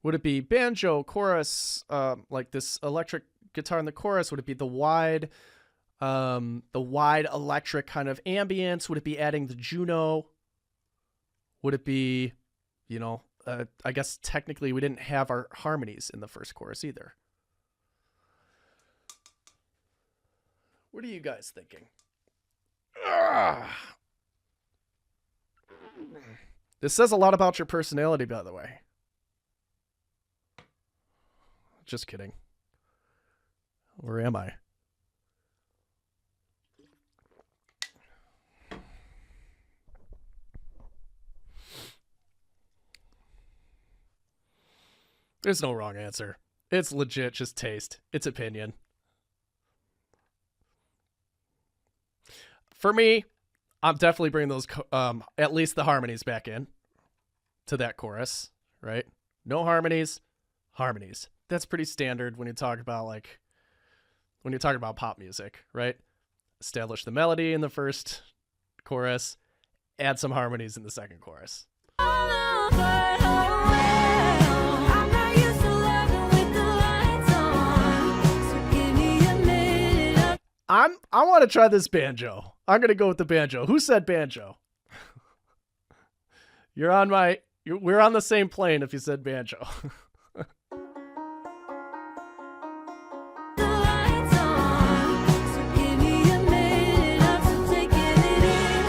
Would it be banjo, chorus, like this electric guitar in the chorus? Would it be the wide electric kind of ambience? Would it be adding the Juno? Would it be, you know, I guess technically we didn't have our harmonies in the first chorus either. What are you guys thinking? This says a lot about your personality, by the way. Just kidding. Where am I? There's no wrong answer. It's legit just taste. It's opinion. For me, I'm definitely bringing those, at least the harmonies back in to that chorus, right? No harmonies, harmonies. That's pretty standard when you talk about pop music, right? Establish the melody in the first chorus, add some harmonies in the second chorus. all over, oh well. I'm not used to loving with the lights on, so give me a minute. I want to try this banjo. I'm going to go with the banjo. Who said banjo? We're on the same plane if you said banjo. The lights on, so give me a minute, I'm still taking it in.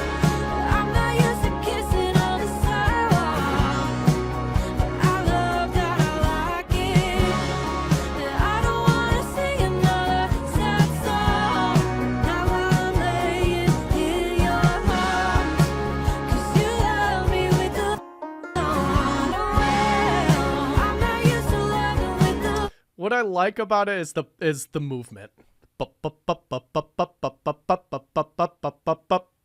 I'm not used to kissing on the sidewalk, but I love that I like it. And I don't wanna sing another sad song. Now I'm laying in your arms, 'cause you love me with the lights on. Oh well, I'm not used to loving with the. What I like about it is the movement. I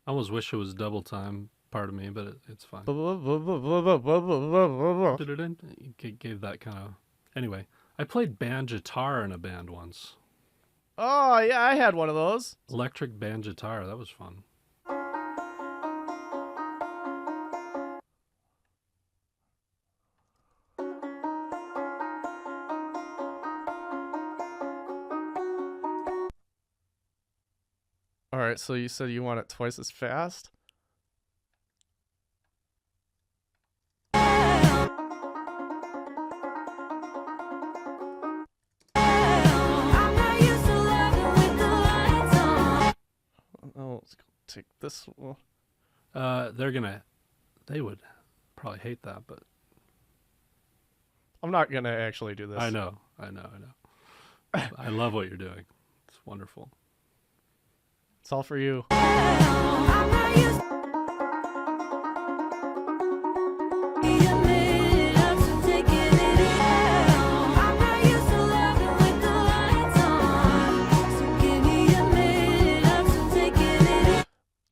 almost wish it was double time, part of me, but it's fine. It gave that kind of... Anyway, I played banjo-guitar in a band once. Oh, yeah, I had one of those. Electric banjo-guitar, that was fun. All right, so you said you want it twice as fast? I'm not used to loving with the lights on. Oh, take this one. They would probably hate that, but I'm not gonna actually do this. I know. I love what you're doing. It's wonderful. It's all for you. I'm not used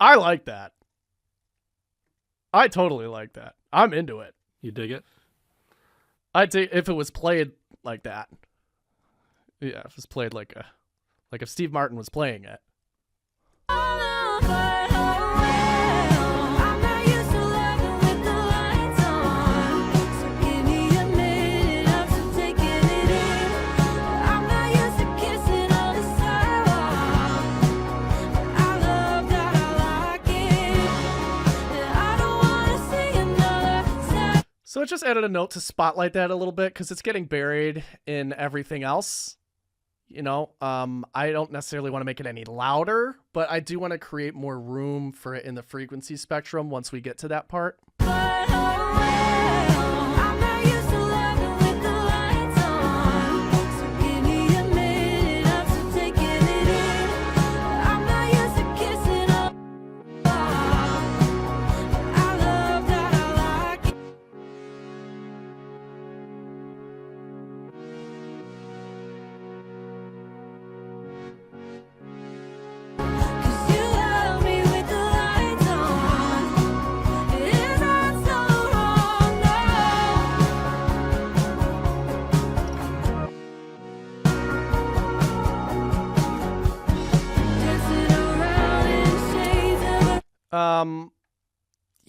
I like that. I totally like that. I'm into it. You dig it? I'd say if it was played like that. Yeah, if it was played like if Steve Martin was playing it. So I just added a note to spotlight that a little bit because it's getting buried in everything else. You know, I don't necessarily want to make it any louder, but I do want to create more room for it in the frequency spectrum once we get to that part.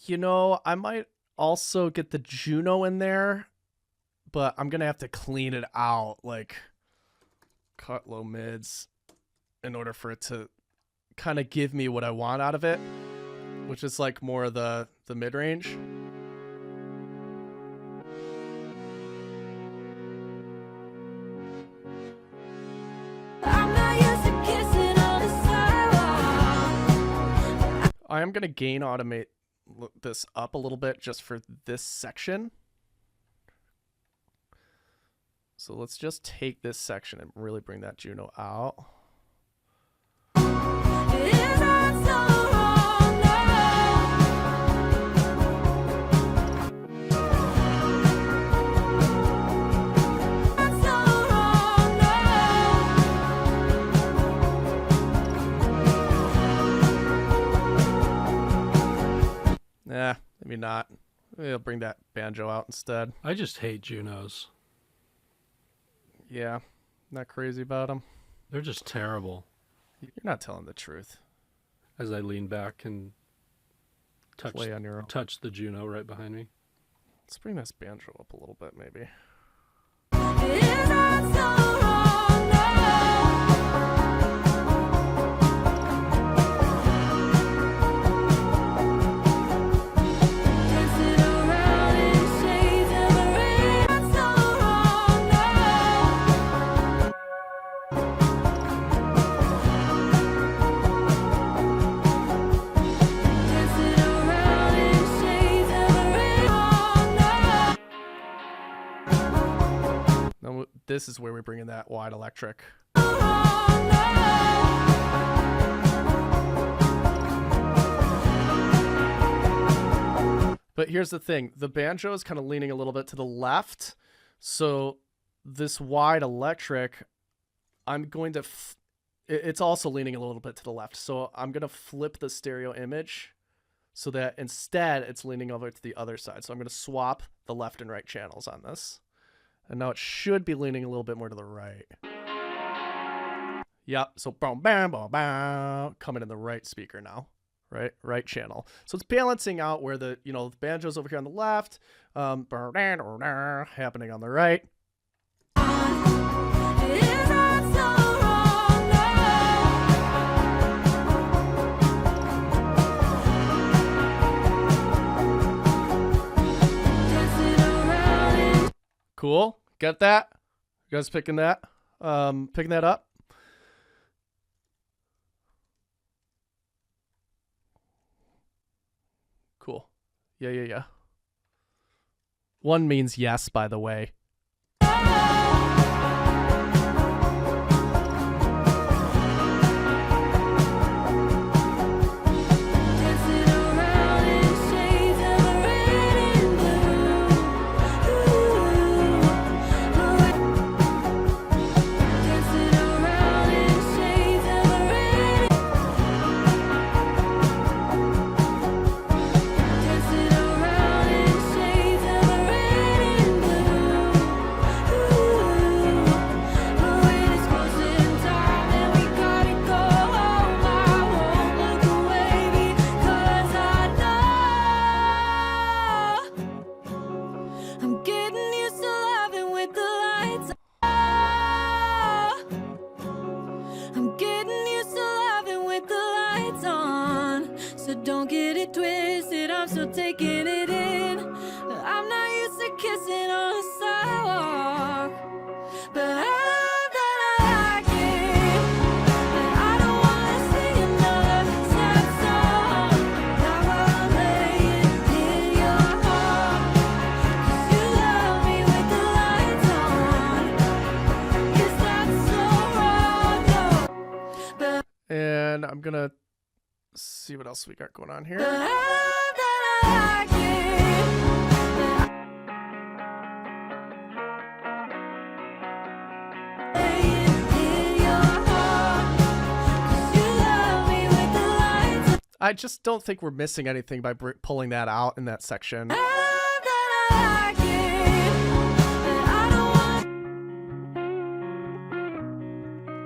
You know, I might also get the Juno in there, but I'm gonna have to clean it out, like cut low mids in order for it to kind of give me what I want out of it, which is like more of the mid-range. I am going to gain automate this up a little bit just for this section. So let's just take this section and really bring that Juno out. Nah, maybe not. Maybe I'll bring that banjo out instead. I just hate Junos. Yeah, not crazy about them. They're just terrible. You're not telling the truth. As I lean back and Play on your own. touch the Juno right behind me. Let's bring this banjo up a little bit, maybe. This is where we bring in that wide electric. But here's the thing. The banjo is kind of leaning a little bit to the left. So this wide electric, I'm going to... it's also leaning a little bit to the left. So I'm going to flip the stereo image so that instead it's leaning over to the other side. So I'm going to swap the left and right channels on this. And now it should be leaning a little bit more to the right. Yep, so boom, bam, boom, bam, coming in the right speaker now, right channel. So it's balancing out where the banjo's over here on the left, happening on the right. Cool. Get that? You guys picking that? Picking that up? Yeah. One means yes, by the way. Don't get it twisted, I'm still taking it in. I'm not used to kissing on a sidewalk, but I love that I like it. And I don't wanna sing another sad song. Now I'm laying in your heart, 'cause you love me with the lights on. Is that so wrong? No. But And I'm gonna see what else we got going on here. I love that I like it. Laying in your heart, 'cause you love me with the lights on. I just don't think we're missing anything by pulling that out in that section. I love that I like it. And I don't want.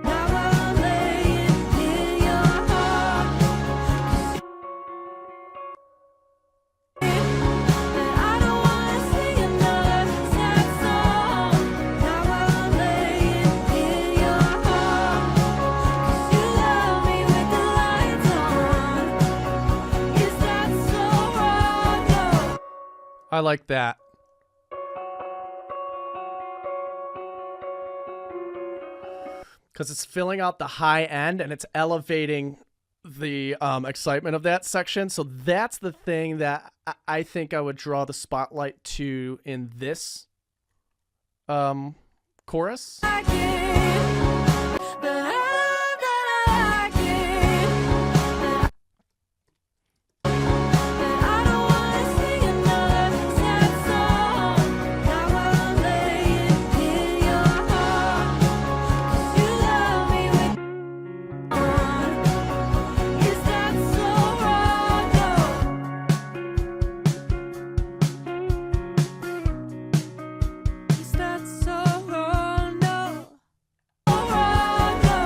Now I'm laying in your heart, 'cause and I don't wanna sing another sad song. Now I'm laying in your heart, 'cause you love me with the lights on. Is that so wrong? No. I like that. Because it's filling out the high end and it's elevating the excitement of that section. So that's the thing that I think I would draw the spotlight to in this chorus. Like it, but I love that I like it. And I don't wanna sing another sad song. Now I'm laying in your heart, 'cause you love me with on. Is that so wrong? No. Is that so wrong? No. So wrong? No.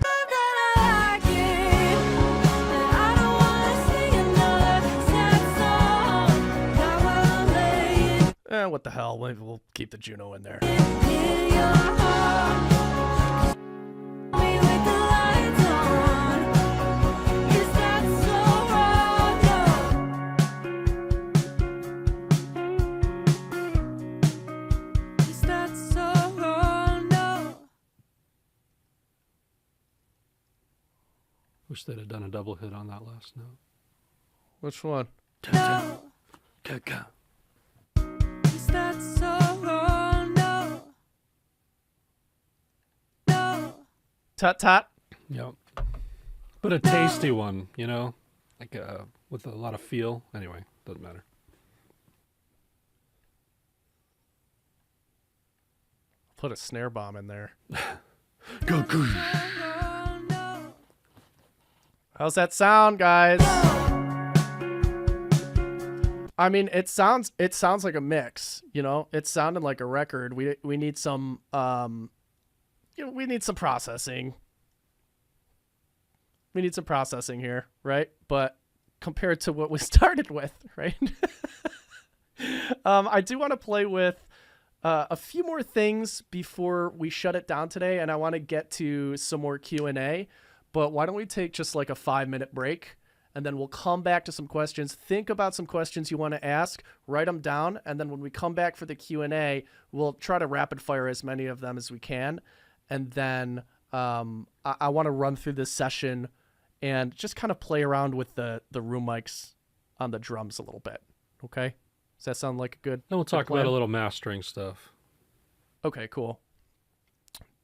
Love that I like it. And I don't wanna sing another sad song. Now I'm laying What the hell? We'll keep the Juno in there. in your heart. Me with the lights on. Is that so wrong? No. Is that so wrong? No. Wish they'd have done a double hit on that last note. Which one? No. Ka-ka. Is that so wrong? No. No. Tut tut. Yep. But a tasty one, you know? Like with a lot of feel. Anyway, doesn't matter. Put a snare bomb in there. Go. Wrong, no. How's that sound, guys? I mean, it sounds like a mix, you know? It sounded like a record. We need some we need some processing. We need some processing here, right? But compared to what we started with, right? I do want to play with a few more things before we shut it down today, and I want to get to some more Q&A. But why don't we take just like a 5-minute break, and then we'll come back to some questions. Think about some questions you want to ask, write them down, and then when we come back for the Q&A, we'll try to rapid fire as many of them as we can. And then I want to run through this session and just kind of play around with the room mics on the drums a little bit. Okay? Does that sound like a good Then we'll talk plan? about a little mastering stuff. Okay, cool.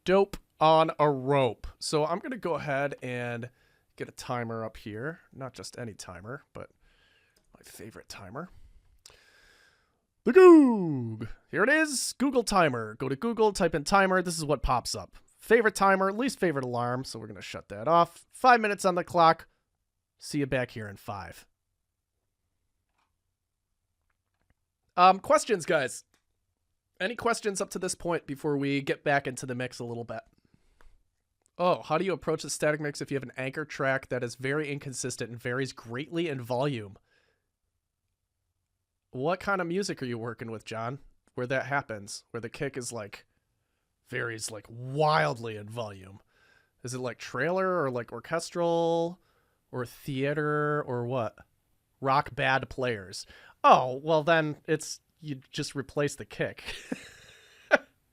Dope on a rope. So I'm going to go ahead and get a timer up here. Not just any timer, but my favorite timer. The Goog. Here it is. Google timer. Go to Google, type in timer. This is what pops up. Favorite timer, least favorite alarm. So we're going to shut that off. 5 minutes on the clock. See you back here in 5. Questions, guys. Any questions up to this point before we get back into the mix a little bit? Oh, how do you approach the static mix if you have an anchor track that is very inconsistent and varies greatly in volume? What kind of music are you working with, John? Where that happens, where the kick is like varies like wildly in volume. Is it like trailer or like orchestral or theater or what? Rock bad players. Oh, well then you just replace the kick.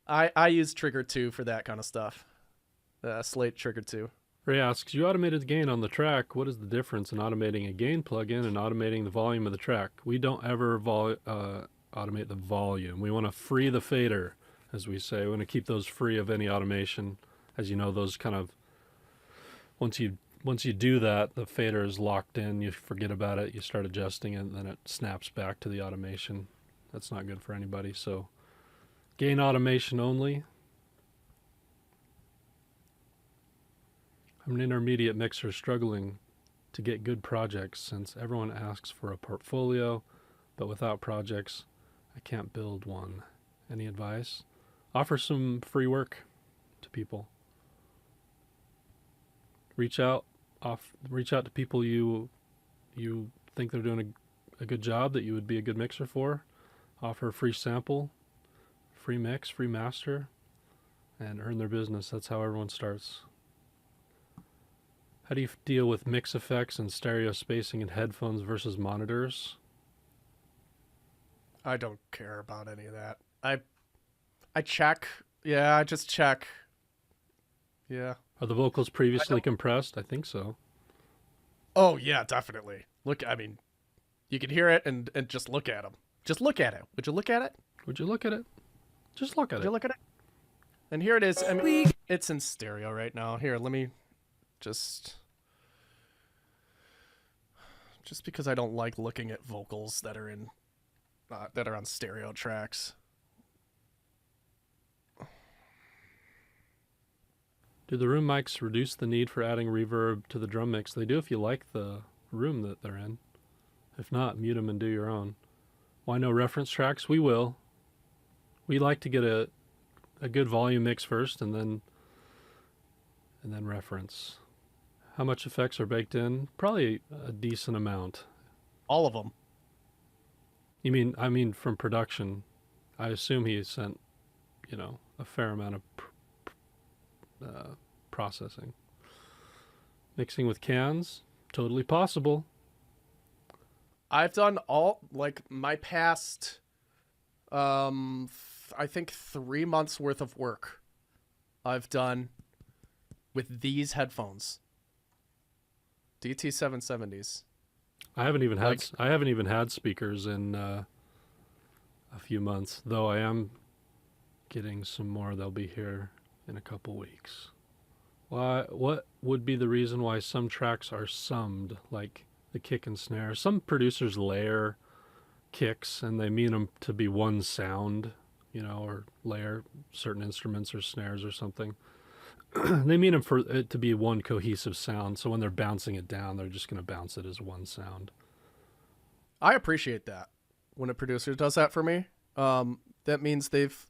I use Trigger 2 for that kind of stuff. Slate Trigger 2. Ray asks, you automated the gain on the track. What is the difference in automating a gain plugin and automating the volume of the track? We don't ever automate the volume. We want to free the fader, as we say. We want to keep those free of any automation. As you know, those kind of, once you do that, the fader is locked in. You forget about it. You start adjusting it, and then it snaps back to the automation. That's not good for anybody. So gain automation only. I'm an intermediate mixer struggling to get good projects since everyone asks for a portfolio, but without projects, I can't build one. Any advice? Offer some free work to people. Reach out to people you think they're doing a good job that you would be a good mixer for. Offer a free sample, free mix, free master, and earn their business. That's how everyone starts. How do you deal with mix effects and stereo spacing in headphones versus monitors? I don't care about any of that. I check. Yeah, I just check. Yeah. Are the vocals previously compressed? I think so. Oh, yeah, definitely. Look, I mean, you can hear it and just look at them. Just look at it. Would you look at it? Would you look at it? Just look at Would you it. look at it? And here it is. I mean, it's in stereo right now. Here, let me just because I don't like looking at vocals that are in that are on stereo tracks. Do the room mics reduce the need for adding reverb to the drum mix? They do if you like the room that they're in. If not, mute them and do your own. Why no reference tracks? We will. We like to get a good volume mix first and then reference. How much effects are baked in? Probably a decent amount. All of them. I mean from production. I assume he sent, a fair amount of processing. Mixing with cans, totally possible. I've done all, like, my past, I think 3 months worth of work I've done with these headphones. DT770s. I haven't even had speakers in a few months, though I am getting some more. They'll be here in a couple weeks. What would be the reason why some tracks are summed, like the kick and snare? Some producers layer kicks and they mean them to be one sound, or layer certain instruments or snares or something. They mean them for it to be one cohesive sound. So when they're bouncing it down, they're just going to bounce it as one sound. I appreciate that when a producer does that for me. That means they've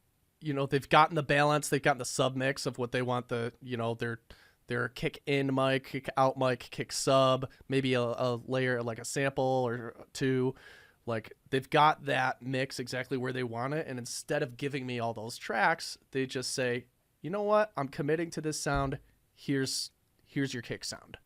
gotten the balance, they've gotten the sub mix of what they want their kick in mic, kick out mic, kick sub, maybe a layer like a sample or two. Like, they've got that mix exactly where they want it, and instead of giving me all those tracks, they just say, you know what, I'm committing to this sound. Here's your kick sound.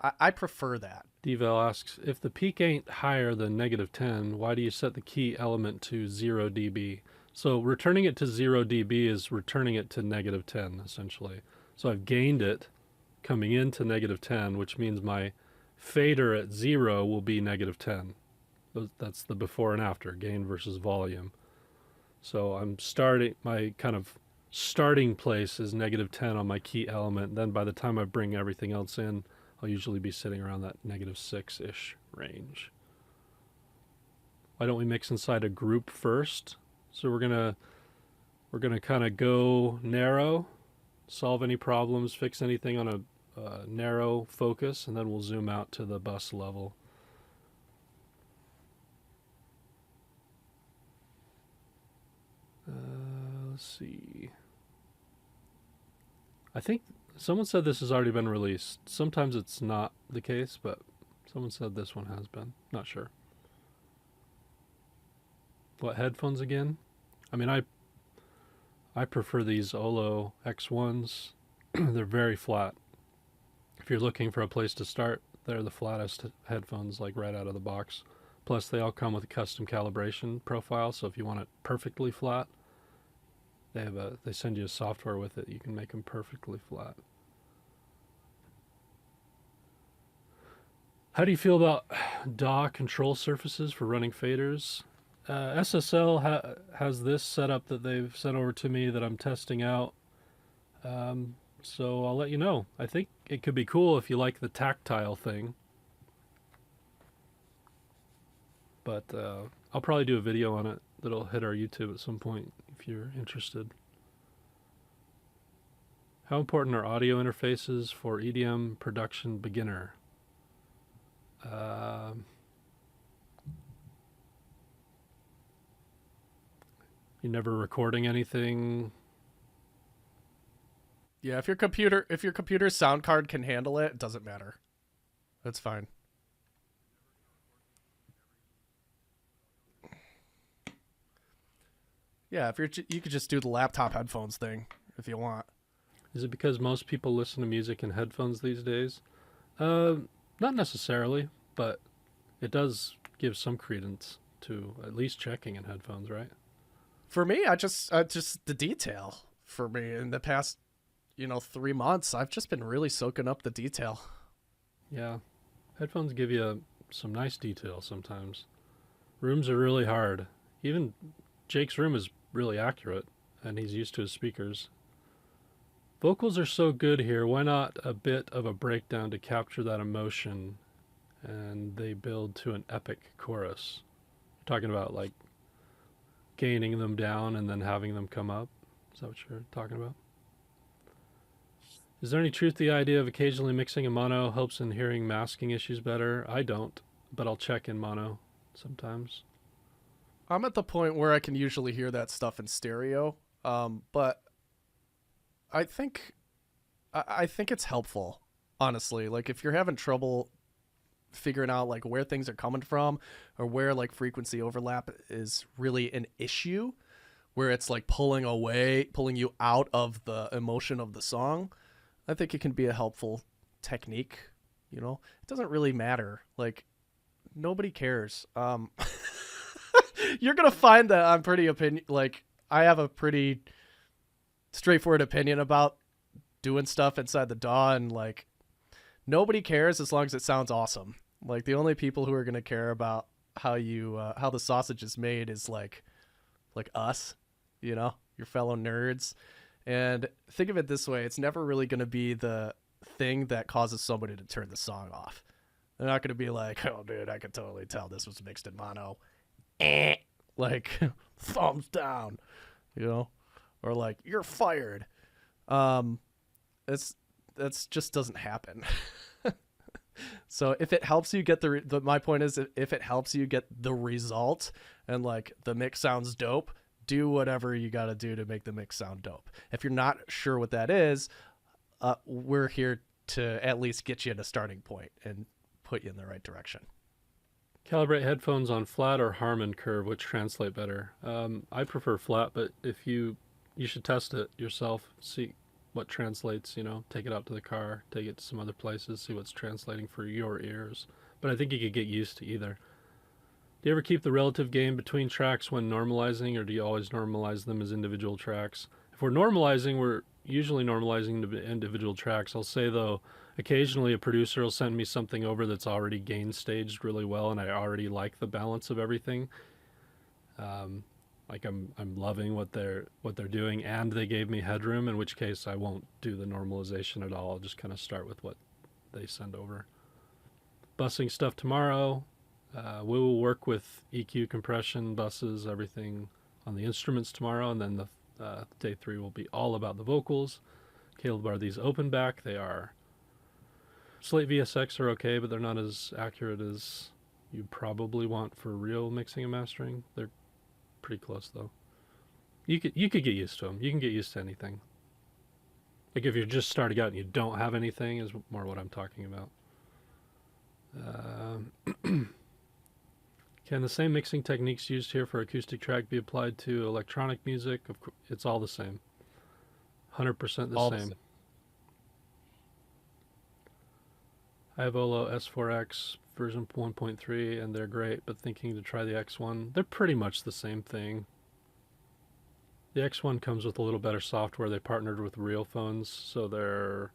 I prefer that. Devel asks, if the peak ain't higher than -10, why do you set the key element to 0 dB? So returning it to 0 dB is returning it to -10, essentially. So I've gained it coming into -10, which means my fader at 0 will be -10. That's the before and after, gain versus volume. So I'm starting, my kind of starting place is -10 on my key element. Then by the time I bring everything else in, I'll usually be sitting around that -6-ish range. Why don't we mix inside a group first? So we're gonna kind of go narrow, solve any problems, fix anything on a narrow focus, and then we'll zoom out to the bus level. Let's see. I think someone said this has already been released. Sometimes it's not the case, but someone said this one has been. Not sure. What headphones again? I mean, I prefer these Olo X1s. They're very flat. If you're looking for a place to start, they're the flattest headphones, like right out of the box. Plus, they all come with a custom calibration profile, so if you want it perfectly flat, they send you a software with it. You can make them perfectly flat. How do you feel about DAW control surfaces for running faders? SSL has this setup that they've sent over to me that I'm testing out. So I'll let you know. I think it could be cool if you like the tactile thing. But I'll probably do a video on it that'll hit our YouTube at some point if you're interested. How important are audio interfaces for EDM production beginner? You're never recording anything? Yeah, if your computer's sound card can handle it, it doesn't matter. That's fine. Yeah, you could just do the laptop headphones thing if you want. Is it because most people listen to music in headphones these days? Not necessarily, but it does give some credence to at least checking in headphones, right? For me, I just the detail. For me, in the past, 3 months, I've just been really soaking up the detail. Yeah, headphones give you some nice detail sometimes. Rooms are really hard. Even Jake's room is really accurate, and he's used to his speakers. Vocals are so good here. Why not a bit of a breakdown to capture that emotion? And they build to an epic chorus. You're talking about like gaining them down and then having them come up. Is that what you're talking about? Is there any truth to the idea of occasionally mixing in mono helps in hearing masking issues better? I don't, but I'll check in mono sometimes. I'm at the point where I can usually hear that stuff in stereo, but I think it's helpful, honestly. Like if you're having trouble figuring out like where things are coming from or where like frequency overlap is really an issue, where it's like pulling you out of the emotion of the song, I think it can be a helpful technique. It doesn't really matter. Like nobody cares. You're gonna find that I'm I have a pretty straightforward opinion about doing stuff inside the DAW, and like nobody cares as long as it sounds awesome. Like the only people who are gonna care about how the sausage is made is like us, your fellow nerds. And think of it this way: it's never really gonna be the thing that causes somebody to turn the song off. They're not gonna be like, "Oh, dude, I could totally tell this was mixed in mono." Like thumbs down, or like you're fired. That's just doesn't happen. So if it helps you get my point is, if it helps you get the result and like the mix sounds dope, do whatever you got to do to make the mix sound dope. If you're not sure what that is, we're here to at least get you at a starting point and put you in the right direction. Calibrate headphones on flat or Harman curve, which translate better. I prefer flat, but if you should test it yourself, see what translates, take it out to the car, take it to some other places, see what's translating for your ears. But I think you could get used to either. Do you ever keep the relative gain between tracks when normalizing, or do you always normalize them as individual tracks? If we're normalizing, we're usually normalizing the individual tracks. I'll say though, occasionally a producer will send me something over that's already gain staged really well, and I already like the balance of everything. Like I'm loving what they're doing, and they gave me headroom, in which case I won't do the normalization at all. I'll just kind of start with what they send over. Bussing stuff tomorrow. We will work with EQ, compression, buses, everything on the instruments tomorrow, and then the day 3 will be all about the vocals. Caleb, are these open back? They are. Slate VSX are okay, but they're not as accurate as you probably want for real mixing and mastering. They're pretty close though. You could get used to them. You can get used to anything. Like if you're just starting out and you don't have anything, is more what I'm talking about. Can the same mixing techniques used here for acoustic track be applied to electronic music? Of course, it's all the same. 100% the same. I have Olo S4X version 1.3 and they're great, but thinking to try the X1. They're pretty much the same thing. The X1 comes with a little better software. They partnered with Real Phones, so their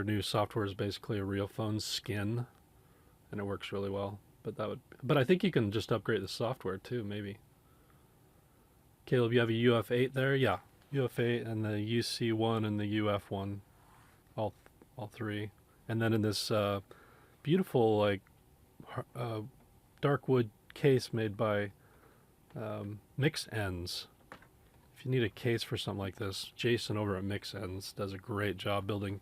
new software is basically a Real Phone skin, and it works really well. But I think you can just upgrade the software too, maybe. Caleb, you have a UF8 there? Yeah, UF8 and the UC1 and the UF1, all 3. And then in this beautiful like dark wood case made by Mix Ends. If you need a case for something like this, Jason over at Mix Ends does a great job building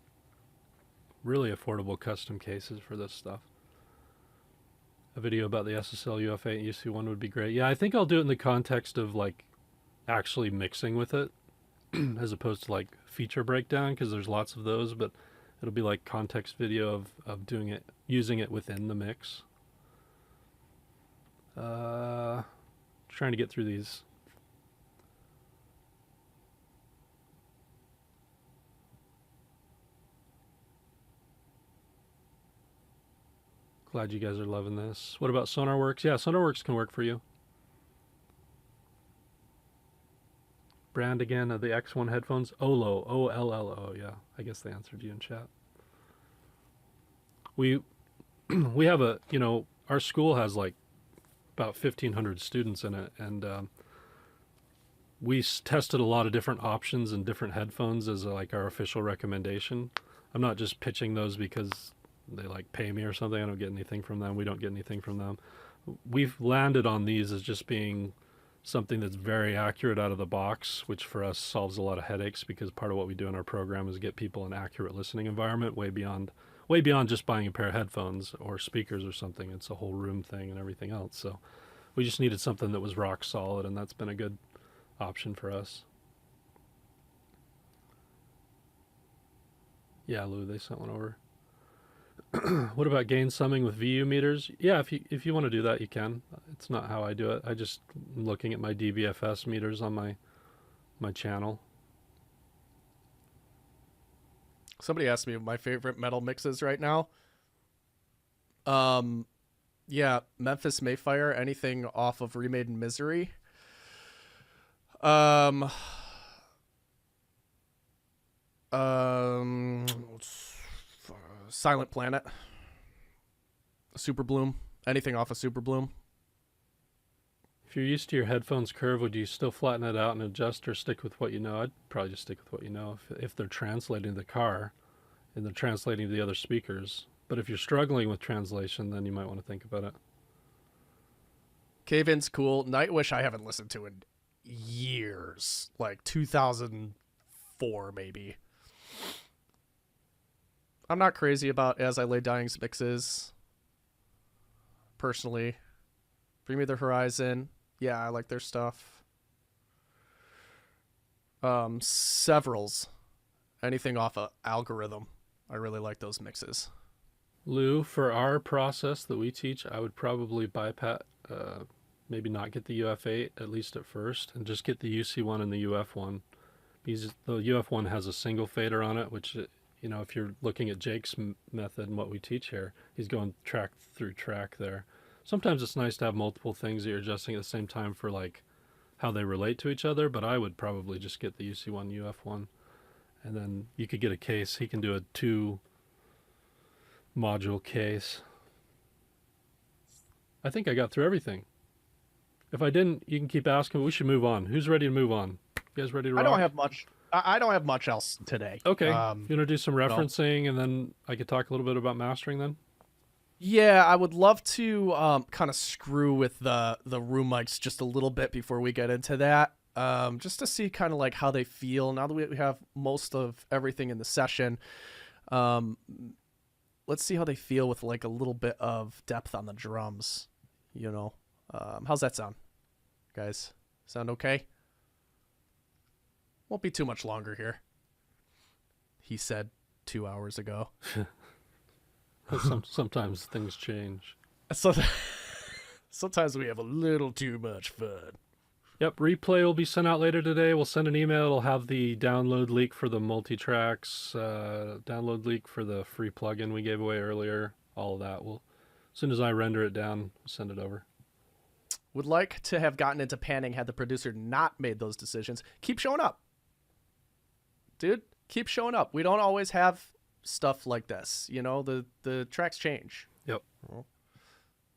really affordable custom cases for this stuff. A video about the SSL UF8 and UC1 would be great. Yeah, I think I'll do it in the context of like actually mixing with it as opposed to like feature breakdown, because there's lots of those, but it'll be like context video of doing it, using it within the mix. Trying to get through these. Glad you guys are loving this. What about SonarWorks? Yeah, SonarWorks can work for you. Brand again of the X1 headphones. Olo, O-L-L-O. Yeah, I guess they answered you in chat. We have a, our school has like about 1,500 students in it, and we tested a lot of different options and different headphones as like our official recommendation. I'm not just pitching those because they like pay me or something. I don't get anything from them. We don't get anything from them. We've landed on these as just being something that's very accurate out of the box, which for us solves a lot of headaches, because part of what we do in our program is get people an accurate listening environment way beyond just buying a pair of headphones or speakers or something. It's a whole room thing and everything else. So we just needed something that was rock solid, and that's been a good option for us. Yeah, Lou, they sent one over. What about gain summing with VU meters? Yeah, if you want to do that, you can. It's not how I do it. I just am looking at my DBFS meters on my channel. Somebody asked me my favorite metal mixes right now. Yeah, Memphis Mayfire, anything off of Remade in Misery. Silent Planet, Super Bloom, anything off of Super Bloom. If you're used to your headphones curve, would you still flatten it out and adjust, or stick with what you know? I'd probably just stick with what you know if they're translating the car and they're translating to the other speakers. But if you're struggling with translation, then you might want to think about it. Cave-In's cool. Nightwish I haven't listened to in years, like 2004 maybe. I'm not crazy about As I Lay Dying's mixes, personally. Bring Me the Horizon. Yeah, I like their stuff. Severals. Anything off of Algorithm. I really like those mixes. Lou, for our process that we teach, I would probably bypass, maybe not get the UF8, at least at first, and just get the UC1 and the UF1. Because the UF1 has a single fader on it, which, if you're looking at Jake's method and what we teach here, he's going track through track there. Sometimes it's nice to have multiple things that you're adjusting at the same time for like how they relate to each other, but I would probably just get the UC1, UF1. And then you could get a case. He can do a 2-module case. I think I got through everything. If I didn't, you can keep asking, but we should move on. Who's ready to move on? You guys ready to rock? I don't have much. I don't have much else today. Okay. You want to do some referencing, and then I could talk a little bit about mastering then? Yeah, I would love to kind of screw with the room mics just a little bit before we get into that. Just to see kind of like how they feel now that we have most of everything in the session. Let's see how they feel with like a little bit of depth on the drums, you know. How's that sound, guys? Sound okay? Won't be too much longer here. He said 2 hours ago. Sometimes things change. So sometimes we have a little too much fun. Yep, replay will be sent out later today. We'll send an email. It'll have the download link for the multi-tracks, download link for the free plugin we gave away earlier. All of that. As soon as I render it down, we'll send it over. Would like to have gotten into panning had the producer not made those decisions. Keep showing up. Dude, keep showing up. We don't always have stuff like this. You know, the tracks change. Yep.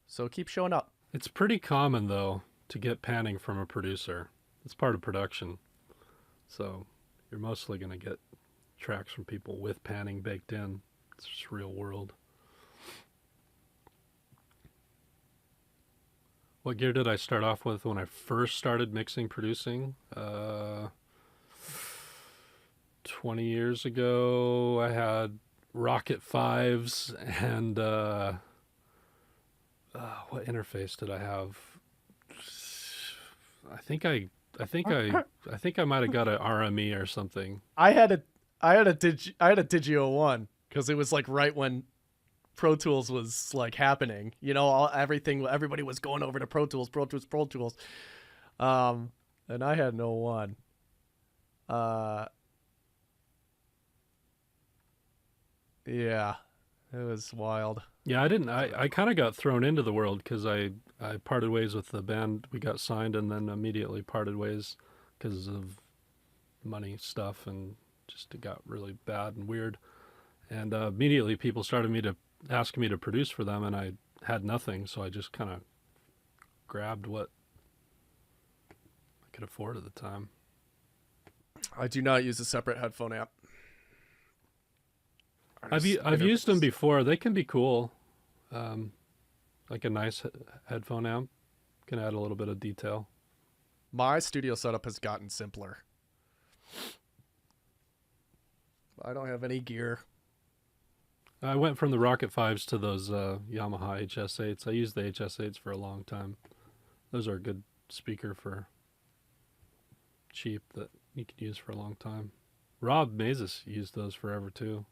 So keep showing up. It's pretty common, though, to get panning from a producer. It's part of production. So you're mostly going to get tracks from people with panning baked in. It's just real world. What gear did I start off with when I first started mixing, producing? 20 years ago, I had Rocket 5s and what interface did I have? I think I might have got an RME or something. I had a Digio 1 because it was like right when Pro Tools was like happening, you know, everybody was going over to Pro Tools. And I had no one. Yeah, it was wild. Yeah, I kind of got thrown into the world because I parted ways with the band. We got signed and then immediately parted ways because of money stuff, and just it got really bad and weird. And immediately people started asking me to produce for them, and I had nothing, so I just kind of grabbed what I could afford at the time. I do not use a separate headphone app. I've used them before. They can be cool. Like a nice headphone amp can add a little bit of detail. My studio setup has gotten simpler. I don't have any gear. I went from the Rocket 5s to those Yamaha HS8s. I used the HS8s for a long time. Those are a good speaker for cheap that you could use for a long time. Rob Mazes used those forever too.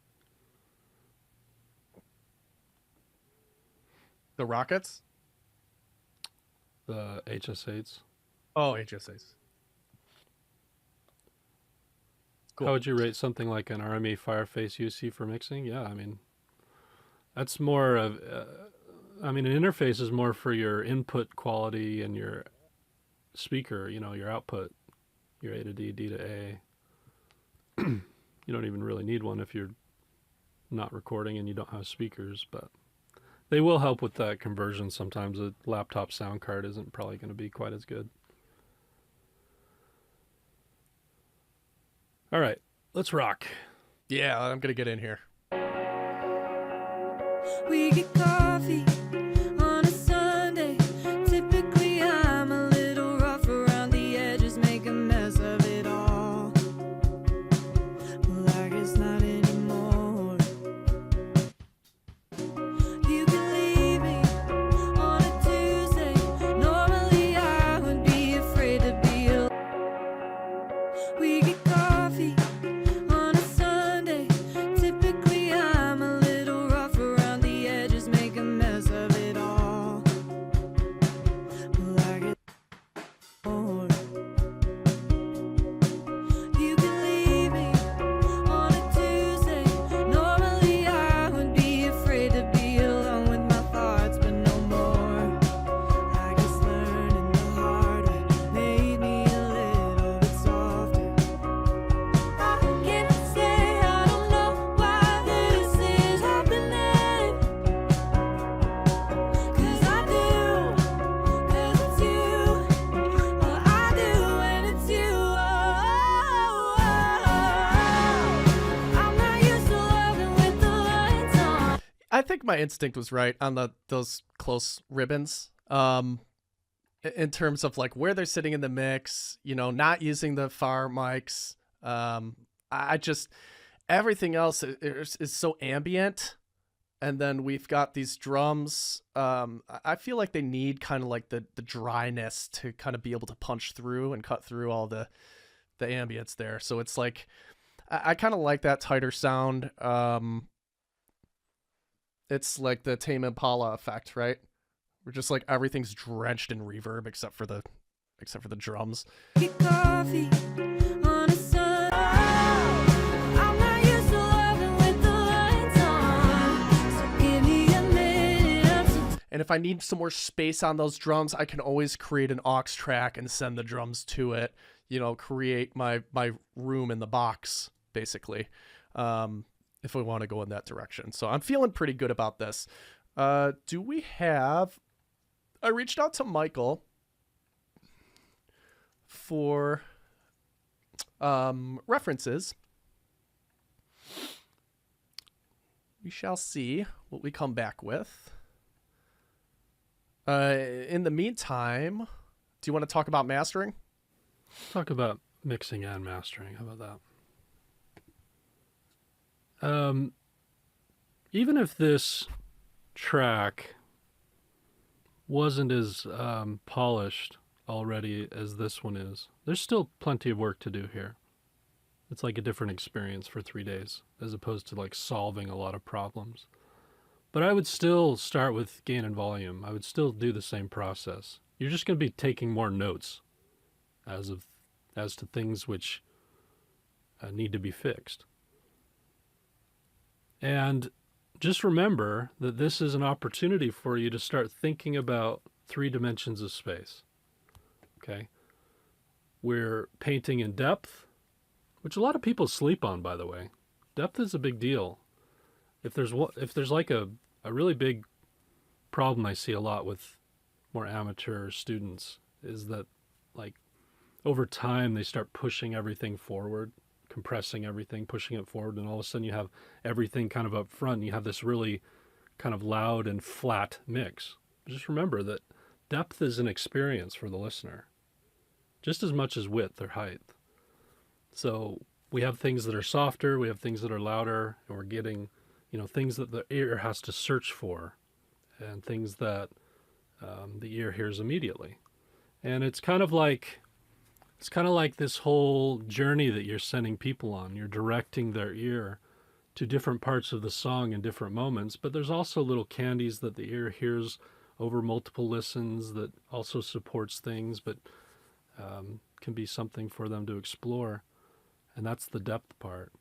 The Rockets? The HS8s. Oh, HSAs. Cool. How would you rate something like an RME Fireface UC for mixing? Yeah, I mean, that's more of, an interface is more for your input quality and your speaker, you know, your output, your A to D, D to A. You don't even really need one if you're not recording and you don't have speakers, but they will help with that conversion sometimes. A laptop sound card isn't probably going to be quite as good. All right, let's rock. Yeah, I'm going to get in here. We get coffee on a Sunday. Typically I'm a little rough around the edges, make a mess of it all. Well, I guess not anymore. You can leave me on a Tuesday. Normally I would be afraid to be alone. We get coffee on a Sunday. Typically I'm a little rough around the edges, make a mess of it all. Well, I get more. You can leave me on a Tuesday. Normally I would be afraid to be alone with my thoughts, but no more. I guess learning the hard way made me a little bit softer. I think my instinct was right on those close ribbons. In terms of like where they're sitting in the mix, you know, not using the far mics. I just, everything else is so ambient. And then we've got these drums. I feel like they need kind of like the dryness to kind of be able to punch through and cut through all the ambience there. So it's like, I kind of like that tighter sound. It's like the Tame Impala effect, right? We're just like everything's drenched in reverb except for the drums. Get coffee on a sun. I'm not used to loving with the lights on. So give me a minute. And if I need some more space on those drums, I can always create an aux track and send the drums to it. You know, create my room in the box, basically, if we want to go in that direction. So I'm feeling pretty good about this. Do we have... I reached out to Michael for references. We shall see what we come back with. In the meantime, do you want to talk about mastering? Talk about mixing and mastering. How about that? Even if this track wasn't as polished already as this one is, there's still plenty of work to do here. It's like a different experience for 3 days as opposed to like solving a lot of problems. But I would still start with gain and volume. I would still do the same process. You're just going to be taking more notes as to things which need to be fixed. And just remember that this is an opportunity for you to start thinking about 3 dimensions of space. Okay? We're painting in depth, which a lot of people sleep on, by the way. Depth is a big deal. If there's like a really big problem I see a lot with more amateur students is that like over time they start pushing everything forward, compressing everything, pushing it forward, and all of a sudden you have everything kind of up front and you have this really kind of loud and flat mix. Just remember that depth is an experience for the listener, just as much as width or height. So we have things that are softer, we have things that are louder, and we're getting, you know, things that the ear has to search for and things that the ear hears immediately. And it's kind of like this whole journey that you're sending people on. You're directing their ear to different parts of the song in different moments, but there's also little candies that the ear hears over multiple listens that also supports things, but can be something for them to explore. And that's the depth part.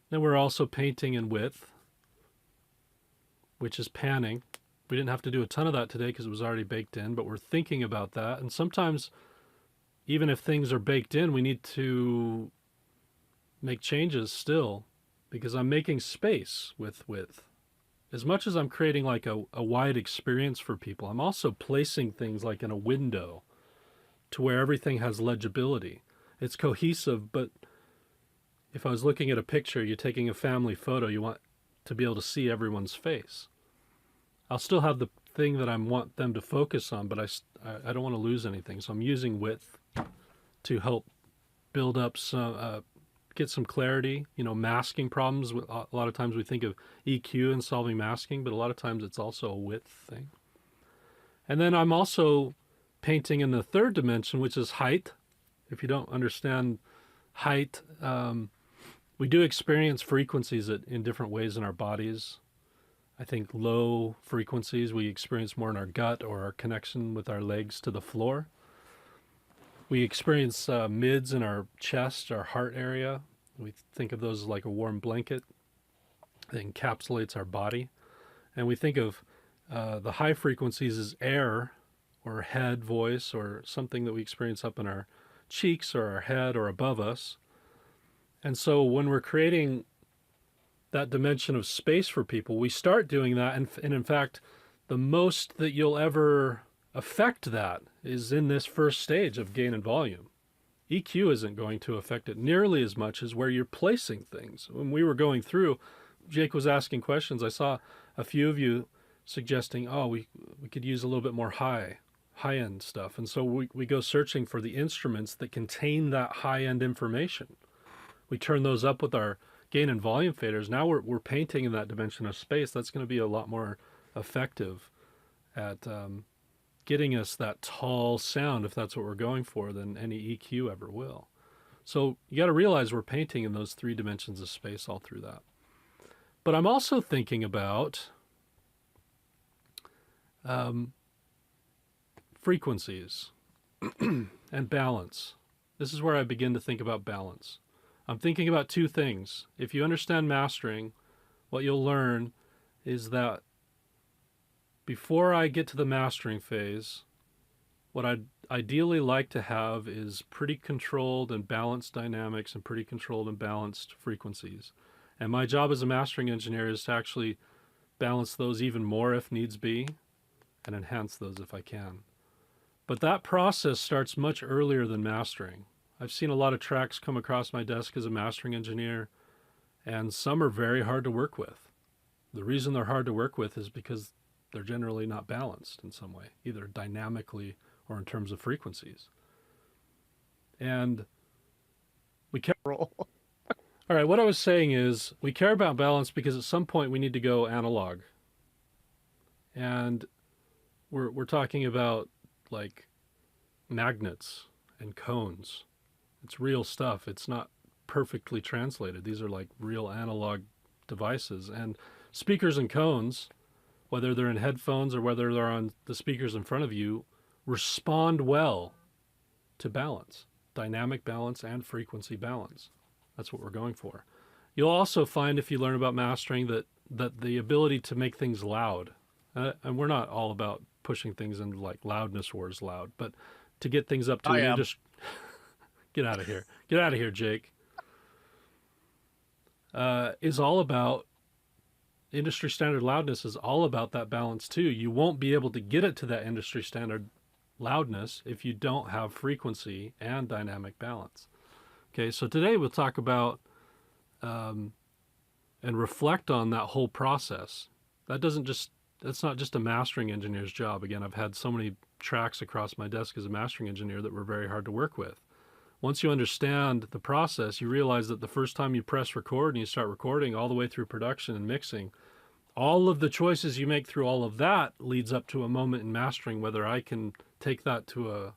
Then we're also painting in width, which is panning. We didn't have to do a ton of that today because it was already baked in, but we're thinking about that. And sometimes, even if things are baked in, we need to make changes still, because I'm making space with width. As much as I'm creating like a wide experience for people, I'm also placing things like in a window to where everything has legibility. It's cohesive, but if I was looking at a picture, you're taking a family photo, you want to be able to see everyone's face. I'll still have the thing that I want them to focus on, but I don't want to lose anything. So I'm using width to help build up some, get some clarity. You know, masking problems. A lot of times we think of EQ and solving masking, but a lot of times it's also a width thing. And then I'm also painting in the third dimension, which is height. If you don't understand height, we do experience frequencies in different ways in our bodies. I think low frequencies we experience more in our gut or our connection with our legs to the floor. We experience mids in our chest, our heart area. We think of those as like a warm blanket that encapsulates our body. And we think of the high frequencies as air or head, voice, or something that we experience up in our cheeks or our head or above us. And so when we're creating that dimension of space for people, we start doing that. And in fact, the most that you'll ever affect that is in this first stage of gain and volume. EQ isn't going to affect it nearly as much as where you're placing things. When we were going through, Jake was asking questions, I saw a few of you suggesting, oh, we could use a little bit more high-end stuff. And so we go searching for the instruments that contain that high-end information. We turn those up with our gain and volume faders. Now we're painting in that dimension of space. That's going to be a lot more effective at getting us that tall sound, if that's what we're going for, than any EQ ever will. So you got to realize we're painting in those 3 dimensions of space all through that. But I'm also thinking about frequencies and balance. This is where I begin to think about balance. I'm thinking about 2 things. If you understand mastering, what you'll learn is that before I get to the mastering phase, what I'd ideally like to have is pretty controlled and balanced dynamics and pretty controlled and balanced frequencies. And my job as a mastering engineer is to actually balance those even more if needs be and enhance those if I can. But that process starts much earlier than mastering. I've seen a lot of tracks come across my desk as a mastering engineer, and some are very hard to work with. The reason they're hard to work with is because they're generally not balanced in some way, either dynamically or in terms of frequencies. And we care. All right, what I was saying is we care about balance because at some point we need to go analog. And we're talking about like magnets and cones. It's real stuff. It's not perfectly translated. These are like real analog devices. And speakers and cones, whether they're in headphones or whether they're on the speakers in front of you, respond well to balance, dynamic balance and frequency balance. That's what we're going for. You'll also find, if you learn about mastering, that the ability to make things loud, and we're not all about pushing things into like loudness wars loud, but to get things up to just get out of here. Get out of here, Jake. Is all about industry standard loudness is all about that balance too. You won't be able to get it to that industry standard loudness if you don't have frequency and dynamic balance. Okay, so today we'll talk about and reflect on that whole process. That's not just a mastering engineer's job. Again, I've had so many tracks across my desk as a mastering engineer that were very hard to work with. Once you understand the process, you realize that the first time you press record and you start recording all the way through production and mixing, all of the choices you make through all of that leads up to a moment in mastering, whether I can take that to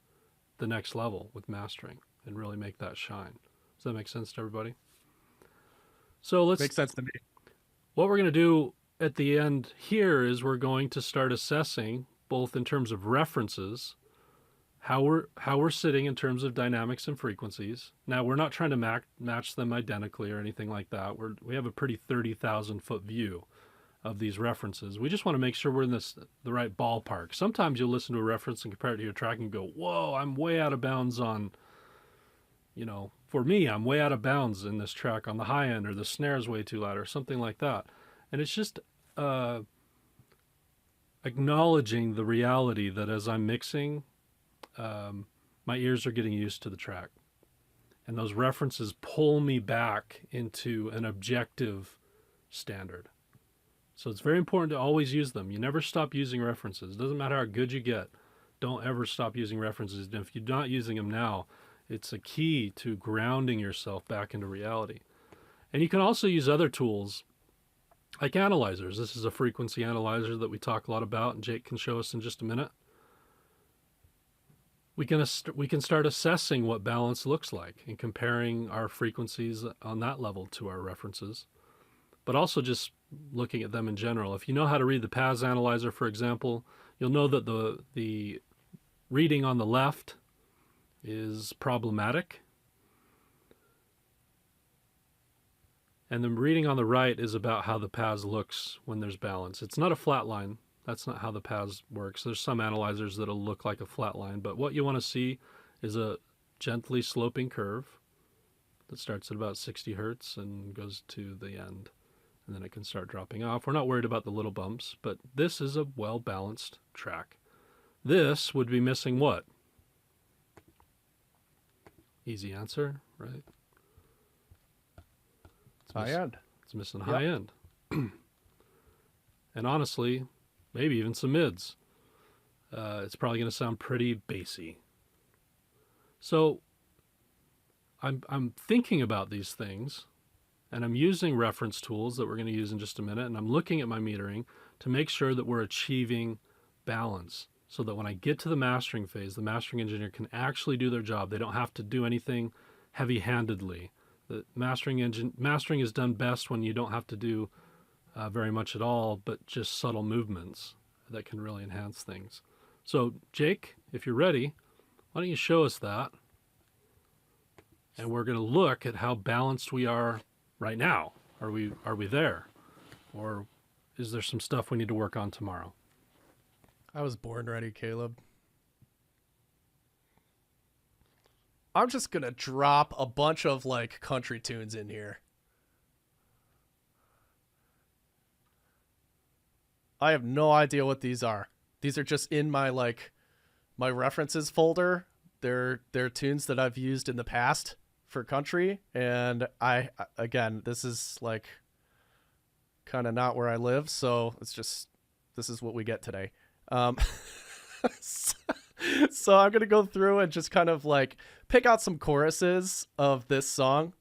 the next level with mastering and really make that shine. Does that make sense to everybody? So Makes sense to me. What we're going to do at the end here is we're going to start assessing, both in terms of references, how we're sitting in terms of dynamics and frequencies. Now, we're not trying to match them identically or anything like that. We have a pretty 30,000-foot view of these references. We just want to make sure we're in the right ballpark. Sometimes you'll listen to a reference and compare it to your track and go, whoa, I'm way out of bounds on, for me, I'm way out of bounds in this track on the high end, or the snare's way too loud, or something like that. And it's just acknowledging the reality that as I'm mixing, my ears are getting used to the track. And those references pull me back into an objective standard. So it's very important to always use them. You never stop using references. It doesn't matter how good you get. Don't ever stop using references. And if you're not using them now, it's a key to grounding yourself back into reality. And you can also use other tools like analyzers. This is a frequency analyzer that we talk a lot about, and Jake can show us in just a minute. We can start assessing what balance looks like and comparing our frequencies on that level to our references, but also just looking at them in general. If you know how to read the PAS analyzer, for example, you'll know that the reading on the left is problematic, and the reading on the right is about how the PAS looks when there's balance. It's not a flat line. That's not how the PAS works. There's some analyzers that'll look like a flat line, but what you want to see is a gently sloping curve that starts at about 60 hertz and goes to the end, and then it can start dropping off. We're not worried about the little bumps, but this is a well-balanced track. This would be missing what? Easy answer, right? High end. It's missing high end. And honestly, maybe even some mids. It's probably going to sound pretty bassy. So I'm thinking about these things, and I'm using reference tools that we're going to use in just a minute, and I'm looking at my metering to make sure that we're achieving balance, so that when I get to the mastering phase, the mastering engineer can actually do their job. They don't have to do anything heavy-handedly. The mastering is done best when you don't have to do very much at all, but just subtle movements that can really enhance things. So Jake, if you're ready, why don't you show us that? And we're going to look at how balanced we are right now. Are we there? Or is there some stuff we need to work on tomorrow? I was born ready, Caleb. I'm just going to drop a bunch of like country tunes in here. I have no idea what these are. These are just in my my references folder. They're tunes that I've used in the past for country, and again, this is like kind of not where I live, so it's just, this is what we get today. So I'm gonna go through and just kind of like pick out some choruses of this song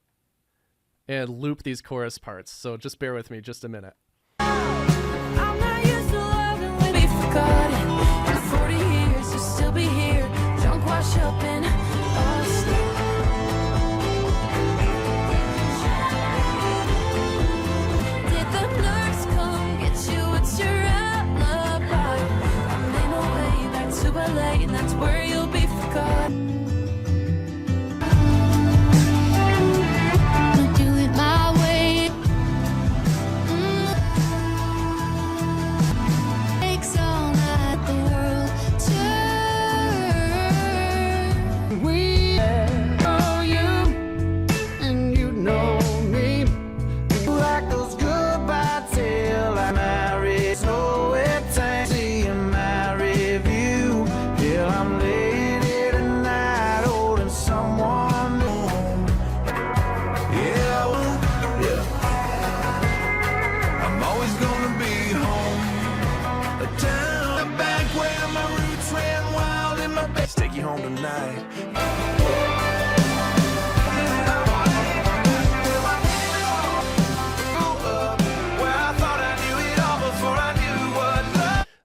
and loop these chorus parts. So just bear with me just a minute. I'm not used to loving when we forgotten. In 40 years, you'll still be here. Drunk, wash up in us. Did the nurse come get you? It's your alibi. I made my way back to LA, and that's where you'll be forgotten. I'ma do it my way. Takes all night, the world turns. We know you, and you know me. Like those goodbye till I marry. So it takes to marry you. Yeah, I'm late tonight, holding someone new. Yeah, I'm always gonna be home. A town back where my roots ran wild in my bed. Take you home tonight.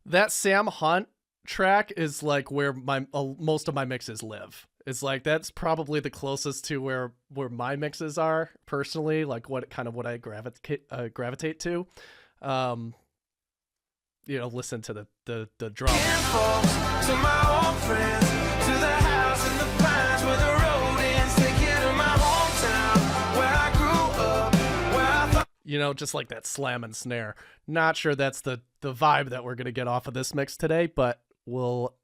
That Sam Hunt track is like where my most of my mixes live. It's like that's probably the closest to where my mixes are personally, like what I gravitate to. Listen to the drum. To my old friends, to the house in the pines where the road ends, take you to my hometown where I grew up, where I thought. Just like that slam and snare. Not sure that's the vibe that we're going to get off of this mix today, but we'll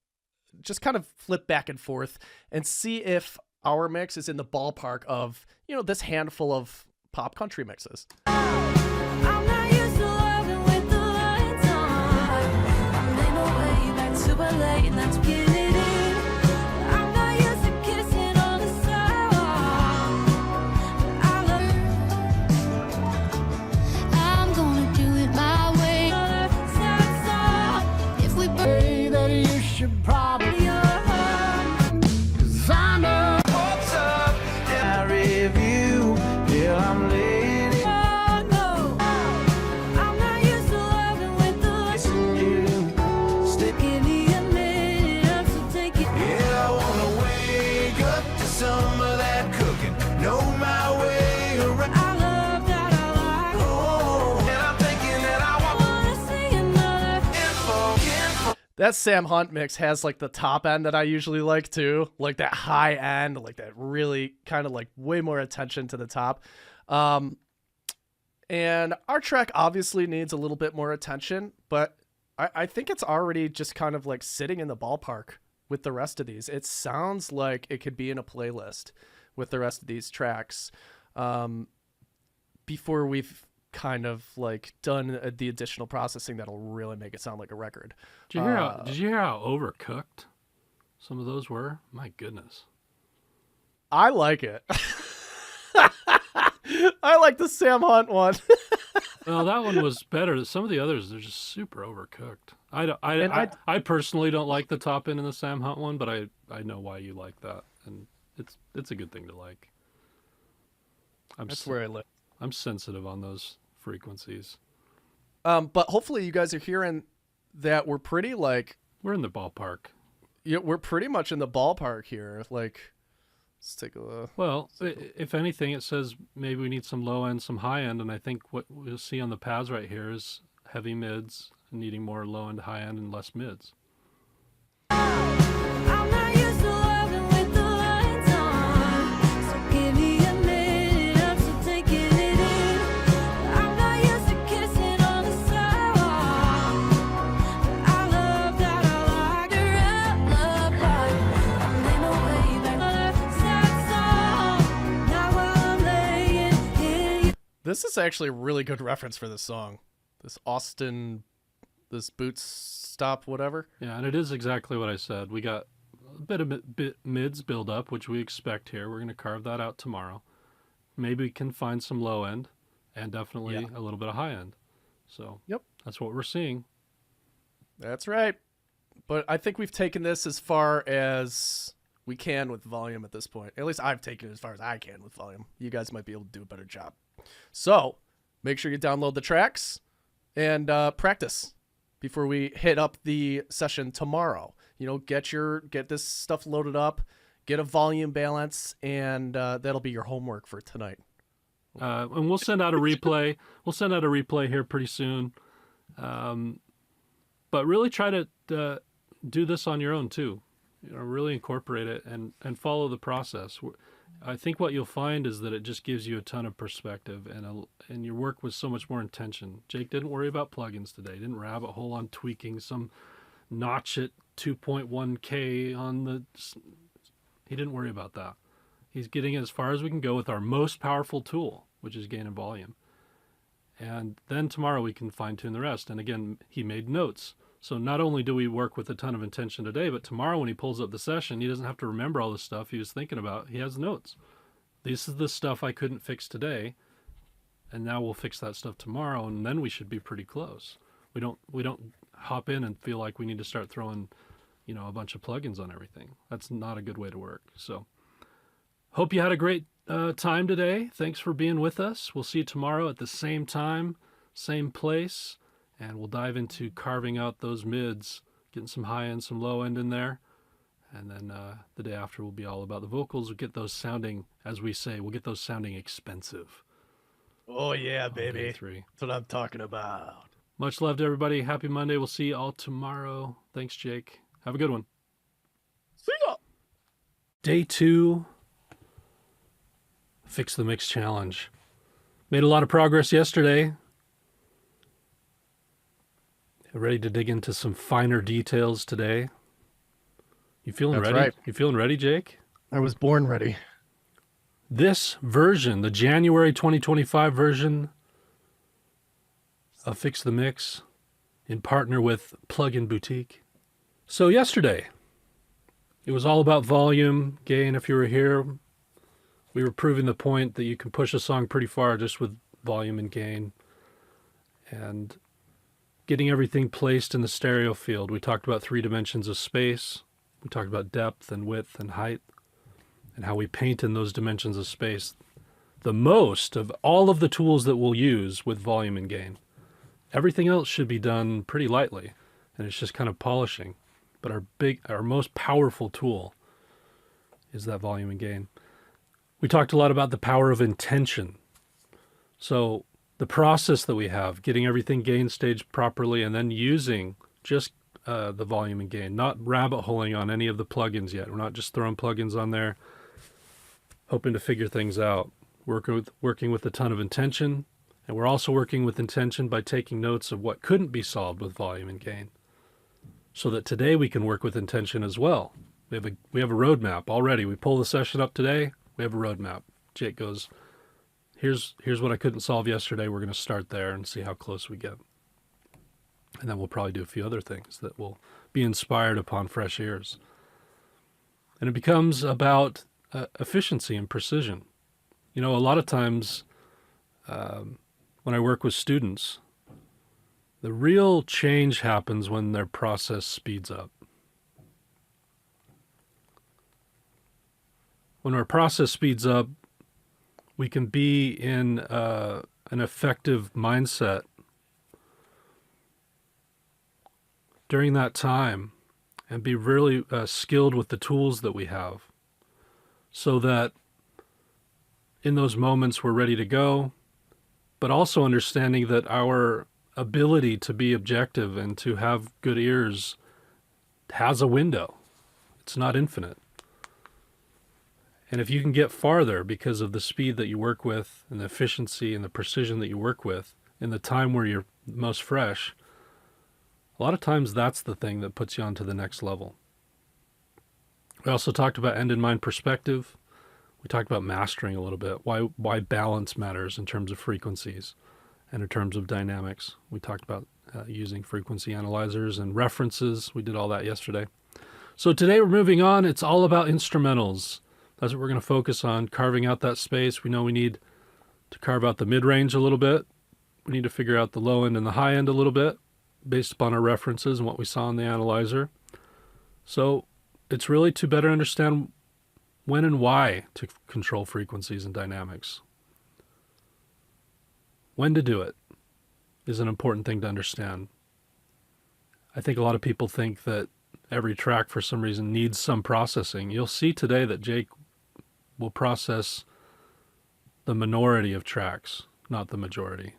just kind of flip back and forth and see if our mix is in the ballpark of, this handful of pop country mixes. I'm not used to loving with the lights on. I made my way back to LA, and that's getting it in. I'm not used to kissing on the sidewalk, but I love. I'm gonna do it my way. If we pray that you should probably. 'Cause I know what's up, and I review. Yeah, I'm late. Oh no, I'm not used to loving with the lights on you. Still give me a minute, I'm still taking. Yeah, I wanna wake up to some of that cooking. Know my way around. I love that I like. Oh, and I'm thinking that I wanna see another info. That Sam Hunt mix has like the top end that I usually like too, like that high end, like that really kind of like way more attention to the top. And our track obviously needs a little bit more attention, but I think it's already just kind of like sitting in the ballpark with the rest of these. It sounds like it could be in a playlist with the rest of these tracks before we've kind of like done the additional processing that'll really make it sound like a record. Did you hear how overcooked some of those were? My goodness. I like it. I like the Sam Hunt one. Well, that one was better. Some of the others, they're just super overcooked. I personally don't like the top end in the Sam Hunt one, but I know why you like that, and it's a good thing to like. That's where I live. I'm sensitive on those frequencies. But hopefully you guys are hearing that we're pretty like We're in the ballpark. Yeah, we're pretty much in the ballpark here. Like, let's take a look. Well, if anything, it says maybe we need some low end, some high end, and I think what we'll see on the pads right here is heavy mids needing more low end, high end, and less mids. I'm not used to loving with the lights on, so give me a minute, I'm still taking it in. I'm not used to kissing on the sidewalk, but I love that I like the love part. I'm laying away back on a sad song, now while I'm laying in. This is actually a really good reference for this song. This boots stop, whatever. Yeah, and it is exactly what I said. We got a bit of mids build up, which we expect here. We're going to carve that out tomorrow. Maybe we can find some low end and definitely a little bit of high end. So Yep. That's what we're seeing. That's right. But I think we've taken this as far as we can with volume at this point. At least I've taken it as far as I can with volume. You guys might be able to do a better job. So make sure you download the tracks and practice before we hit up the session tomorrow. You know, get this stuff loaded up, get a volume balance, and that'll be your homework for tonight. And we'll send out a replay. We'll send out a replay here pretty soon. But really try to do this on your own too. You know, really incorporate it and follow the process. I think what you'll find is that it just gives you a ton of perspective and your work with so much more intention. Jake didn't worry about plugins today. He didn't rabbit hole on tweaking some notch at 2.1K on the... He didn't worry about that. He's getting as far as we can go with our most powerful tool, which is gain and volume. And then tomorrow we can fine tune the rest. And again, he made notes. So not only do we work with a ton of intention today, but tomorrow when he pulls up the session, he doesn't have to remember all the stuff he was thinking about. He has notes. This is the stuff I couldn't fix today, and now we'll fix that stuff tomorrow, and then we should be pretty close. We don't hop in and feel like we need to start throwing, a bunch of plugins on everything. That's not a good way to work. So hope you had a great time today. Thanks for being with us. We'll see you tomorrow at the same time, same place. And we'll dive into carving out those mids, getting some high end, some low end in there. And then the day after will be all about the vocals. We'll get those sounding, as we say, we'll get those sounding expensive. Oh, yeah, baby. Day 3. That's what I'm talking about. Much love to everybody. Happy Monday. We'll see you all tomorrow. Thanks, Jake. Have a good one. See ya. Day 2, Fix the Mix Challenge. Made a lot of progress yesterday. Ready to dig into some finer details today. You feeling That's ready? right. You feeling ready, Jake? I was born ready. This version, the January 2025 version of Fix the Mix, in partner with Plugin Boutique. So yesterday, it was all about volume, gain. If you were here, we were proving the point that you can push a song pretty far just with volume and gain. And getting everything placed in the stereo field. We talked about 3 dimensions of space. We talked about depth and width and height and how we paint in those dimensions of space. The most of all of the tools that we'll use with volume and gain. Everything else should be done pretty lightly, and it's just kind of polishing. But our most powerful tool is that volume and gain. We talked a lot about the power of intention. So the process that we have, getting everything gain staged properly and then using just the volume and gain, not rabbit holing on any of the plugins yet. We're not just throwing plugins on there, hoping to figure things out. Working with a ton of intention, and we're also working with intention by taking notes of what couldn't be solved with volume and gain, so that today we can work with intention as well. We have a roadmap already. We pull the session up today. We have a roadmap. Jake goes, Here's what I couldn't solve yesterday. We're going to start there and see how close we get. And then we'll probably do a few other things that will be inspired upon fresh ears. And it becomes about efficiency and precision. A lot of times when when I work with students, the real change happens when their process speeds up. When our process speeds up, we can be in an effective mindset during that time and be really skilled with the tools that we have, so that in those moments we're ready to go, but also understanding that our ability to be objective and to have good ears has a window. It's not infinite. And if you can get farther because of the speed that you work with and the efficiency and the precision that you work with in the time where you're most fresh, a lot of times that's the thing that puts you on to the next level. We also talked about end in mind perspective. We talked about mastering a little bit, why balance matters in terms of frequencies and in terms of dynamics. We talked about using frequency analyzers and references. We did all that yesterday. So today we're moving on. It's all about instrumentals. That's what we're going to focus on, carving out that space. We know we need to carve out the mid-range a little bit. We need to figure out the low end and the high end a little bit based upon our references and what we saw in the analyzer. So it's really to better understand when and why to control frequencies and dynamics. When to do it is an important thing to understand. I think a lot of people think that every track for some reason needs some processing. You'll see today that Jake will process the minority of tracks, not the majority.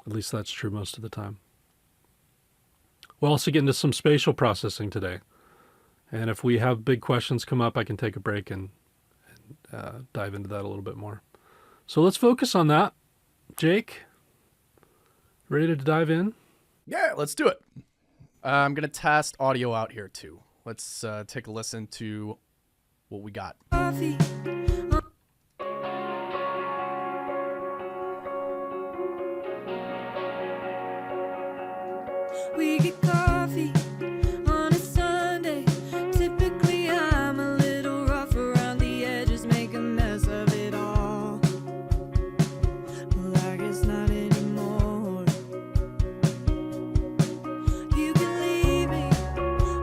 At least that's true most of the time. We'll also get into some spatial processing today. And if we have big questions come up, I can take a break and dive into that a little bit more. So let's focus on that. Jake, ready to dive in? Yeah, let's do it. I'm going to test audio out here too. Let's take a listen to what we got. Coffee. We get coffee on a Sunday. Typically I'm a little rough around the edges, make a mess of it all. Well, I guess not anymore. You can leave me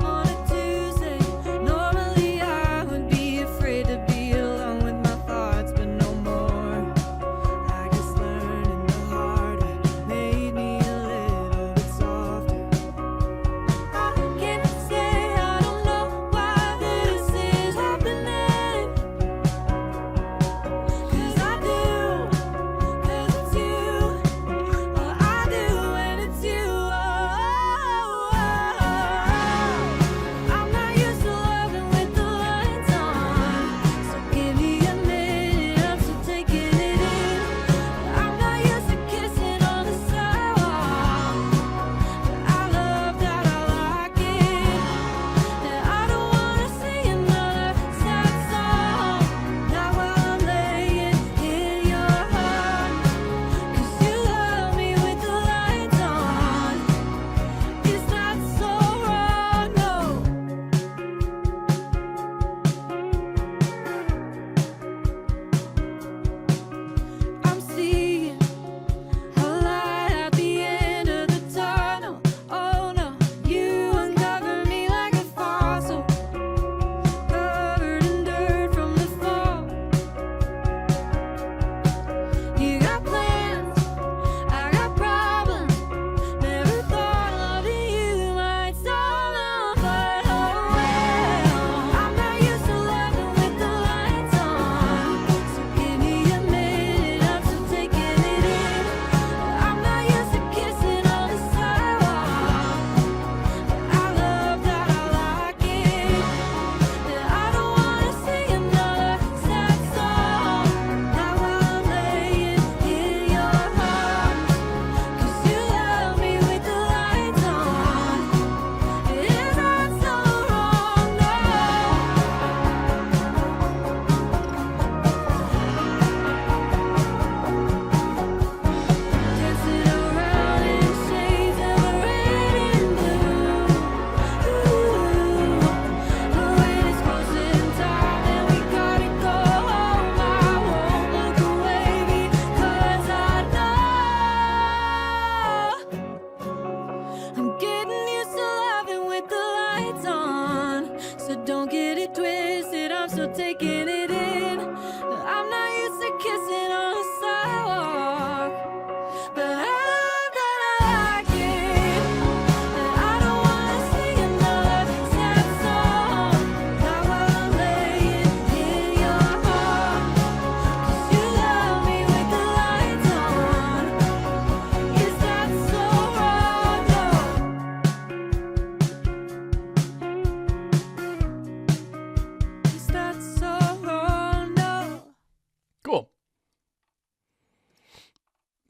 on a Tuesday. Normally I would be afraid to be alone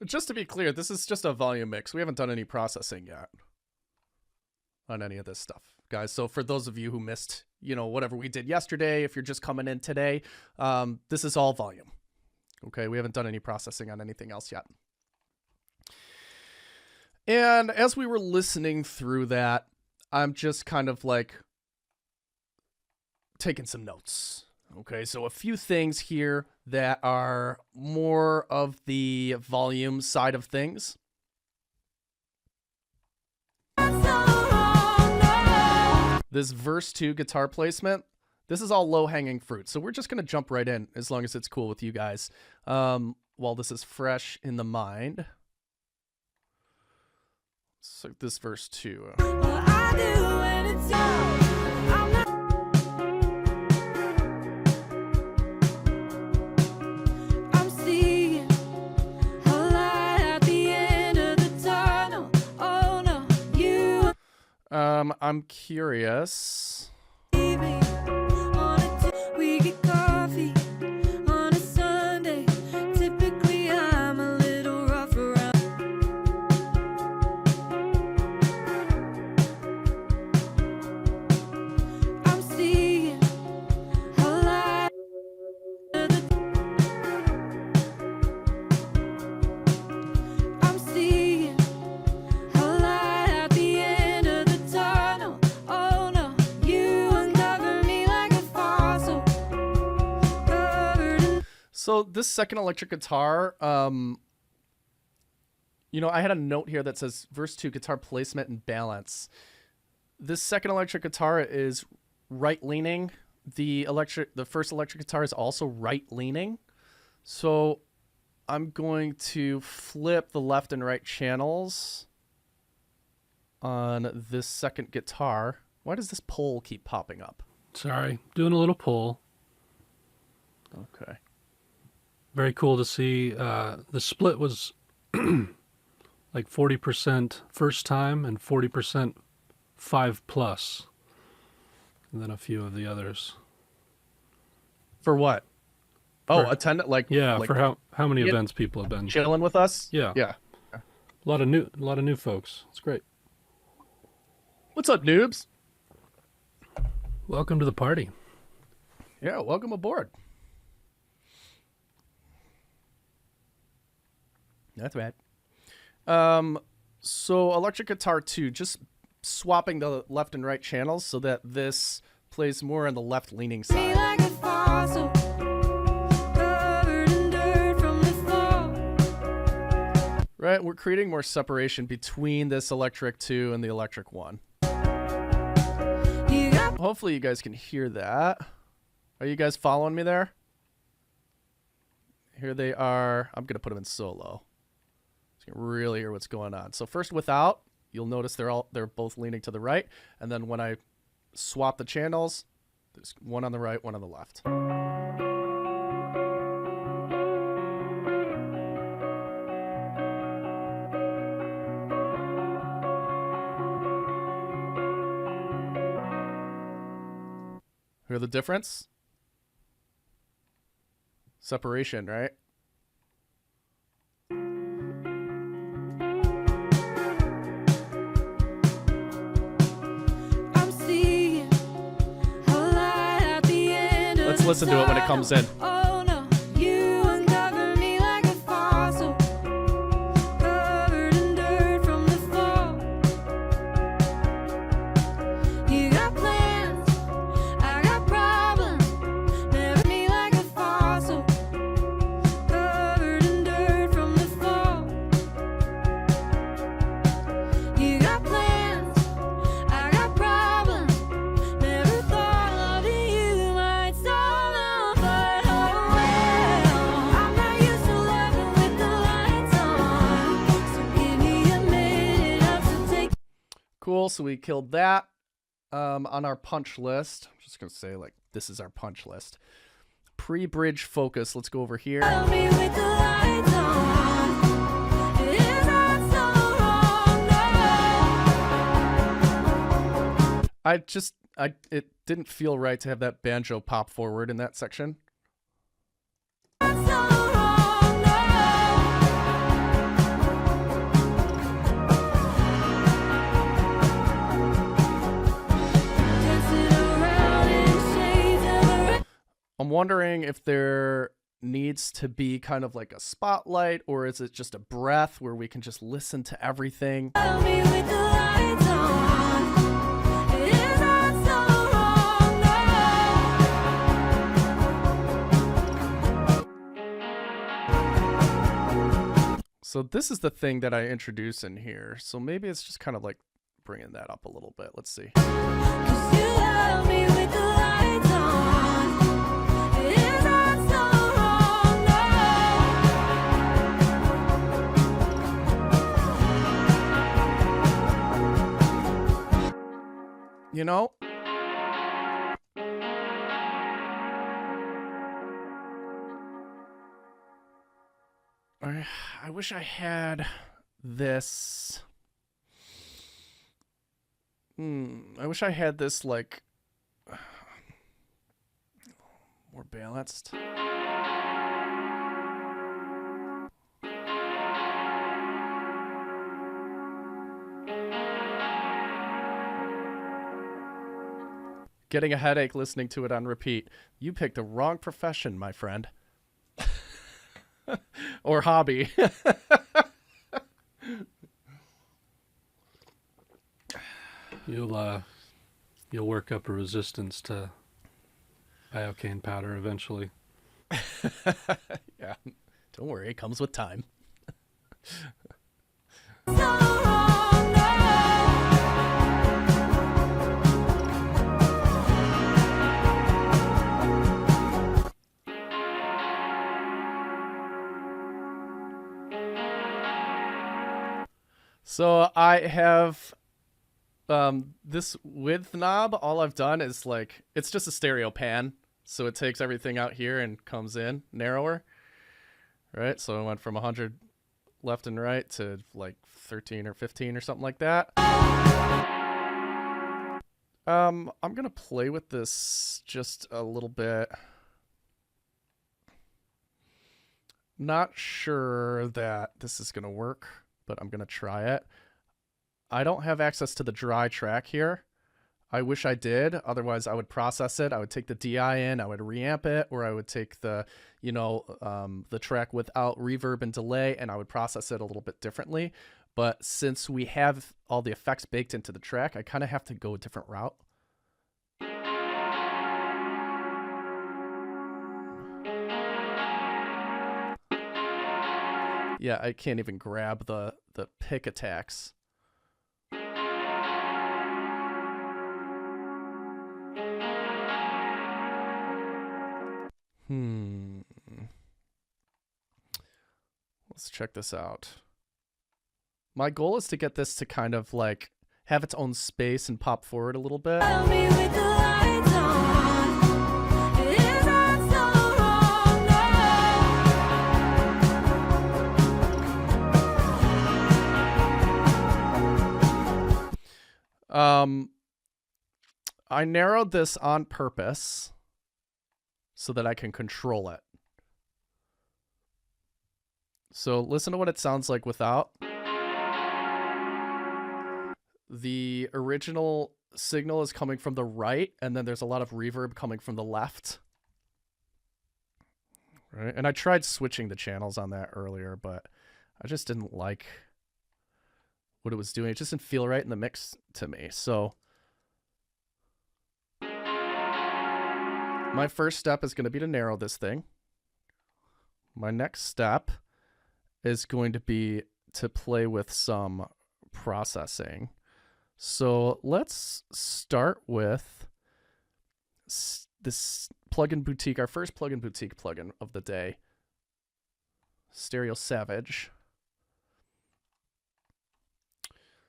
Just to be clear, this is just a volume mix. We haven't done any processing yet on any of this stuff, guys. So for those of you who missed, you know, whatever we did yesterday, if you're just coming in today, this is all volume. Okay, we haven't done any processing on anything else yet. And as we were listening through that, I'm just kind of like taking some notes. Okay, so a few things here that are more of the volume side of things. This verse 2 guitar placement, this is all low-hanging fruit. So we're just going to jump right in as long as it's cool with you guys while this is fresh in the mind. So this verse 2. I'm curious. We get coffee on a Sunday. Typically, I'm a little rough around. I'm seeing a lot of the. I'm seeing a light at the end of the tunnel. Oh no, you uncover me like a fossil. Covered in. So this second electric guitar, you know, I had a note here that says verse 2 guitar placement and balance. This second electric guitar is right leaning. The first electric guitar is also right leaning. So I'm going to flip the left and right channels on this second guitar. Why does this pole keep popping up? Sorry, doing a little pull. Okay. Very cool to see. The split was like 40% first time and 40% 5+, and then a few of the others. For what? Oh, For- attendant, like Yeah, for how many Yeah. events people have been. chilling with us? Yeah, Yeah. a lot of new folks. It's great. What's up, noobs? Welcome to the party. Yeah, welcome aboard. That's right. So electric guitar 2, just swapping the left and right channels so that this plays more on the left leaning Me side. like a fossil, covered in dirt from the fall. Right? We're creating more separation between this electric 2 and the electric 1. You got Hopefully you guys can hear that. Are you guys following me there? Here they are. I'm going to put them in solo. So you can really hear what's going on. So first without, you'll notice they're both leaning to the right. And then when I swap the channels, there's one on the right, one on the left. Hear the difference? Separation, right? I'm seeing a light at the end of Let's the listen to it when it comes in. tunnel. Oh no, you uncover me like a fossil, covered in dirt from the fall. You got plans, I got problems. Never me like a fossil, covered in dirt from the fall. You got plans, I got problems. Never thought loving you might stall out, but oh well. I'm not used to loving with the lights on, so give me a minute, I'll still take. Cool, so we killed that. On our punch list, I'm just gonna say like this is our punch list. Pre-bridge focus. Let's go over here. Love me with the lights on. Is that so wrong? No. It didn't feel right to have that banjo pop forward in that section. That's so wrong. No. I'm wondering if there needs to be kind of like a spotlight, or is it just a breath where we can just listen to everything? Tell me with the lights on. It is not so wrong, no. So this is the thing that I introduce in here. So maybe it's just kind of like bringing that up a little bit. Let's see. 'Cause you love me with the lights on. It is not so wrong, no. You know, I wish I had this. I wish I had this like more balanced. Getting a headache listening to it on repeat. You picked the wrong profession, my friend. Or hobby. You'll work up a resistance to iocane powder eventually. Yeah. Don't worry, it comes with time. So wrong, no. So I have this width knob. All I've done is like, it's just a stereo pan. So it takes everything out here and comes in narrower. Right? So I went from 100 left and right to like 13 or 15 or something like that. I'm going to play with this just a little bit. Not sure that this is going to work, but I'm going to try it. I don't have access to the dry track here. I wish I did. Otherwise, I would process it. I would take the DI in, I would reamp it, or I would take the, the track without reverb and delay, and I would process it a little bit differently. But since we have all the effects baked into the track, I kind of have to go a different route. Yeah, I can't even grab the pick attacks. Let's check this out. My goal is to get this to kind of like have its own space and pop forward a little bit. Tell me with the lights on. It is not so wrong, no. I narrowed this on purpose so that I can control it. So listen to what it sounds like without. The original signal is coming from the right, and then there's a lot of reverb coming from the left. Right? And I tried switching the channels on that earlier, but I just didn't like what it was doing. It just didn't feel right in the mix to me. So my first step is going to be to narrow this thing. My next step is going to be to play with some processing. So let's start with this plugin boutique, our first plugin boutique plugin of the day, Stereo Savage.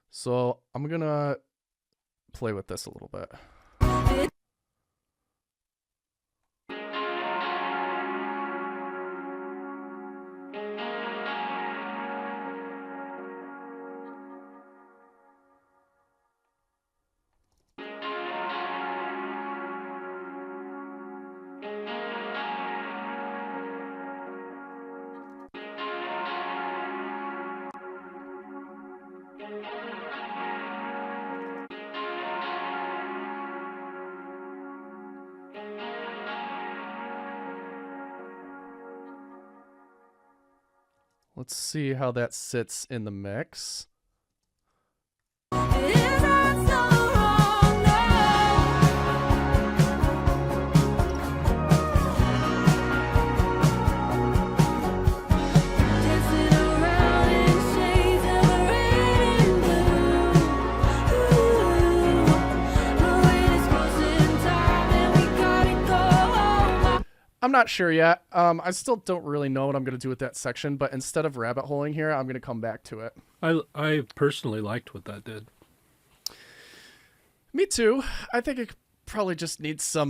So I'm going to play with this a little bit. Let's see how that sits in the mix. Is that so wrong? No. Dancing around in shades of red and blue. Ooh, but when it's closing time and we gotta go home. I'm not sure yet. I still don't really know what I'm going to do with that section, but instead of rabbit holing here, I'm going to come back to it. I personally liked what that did. Me too. I think it probably just needs some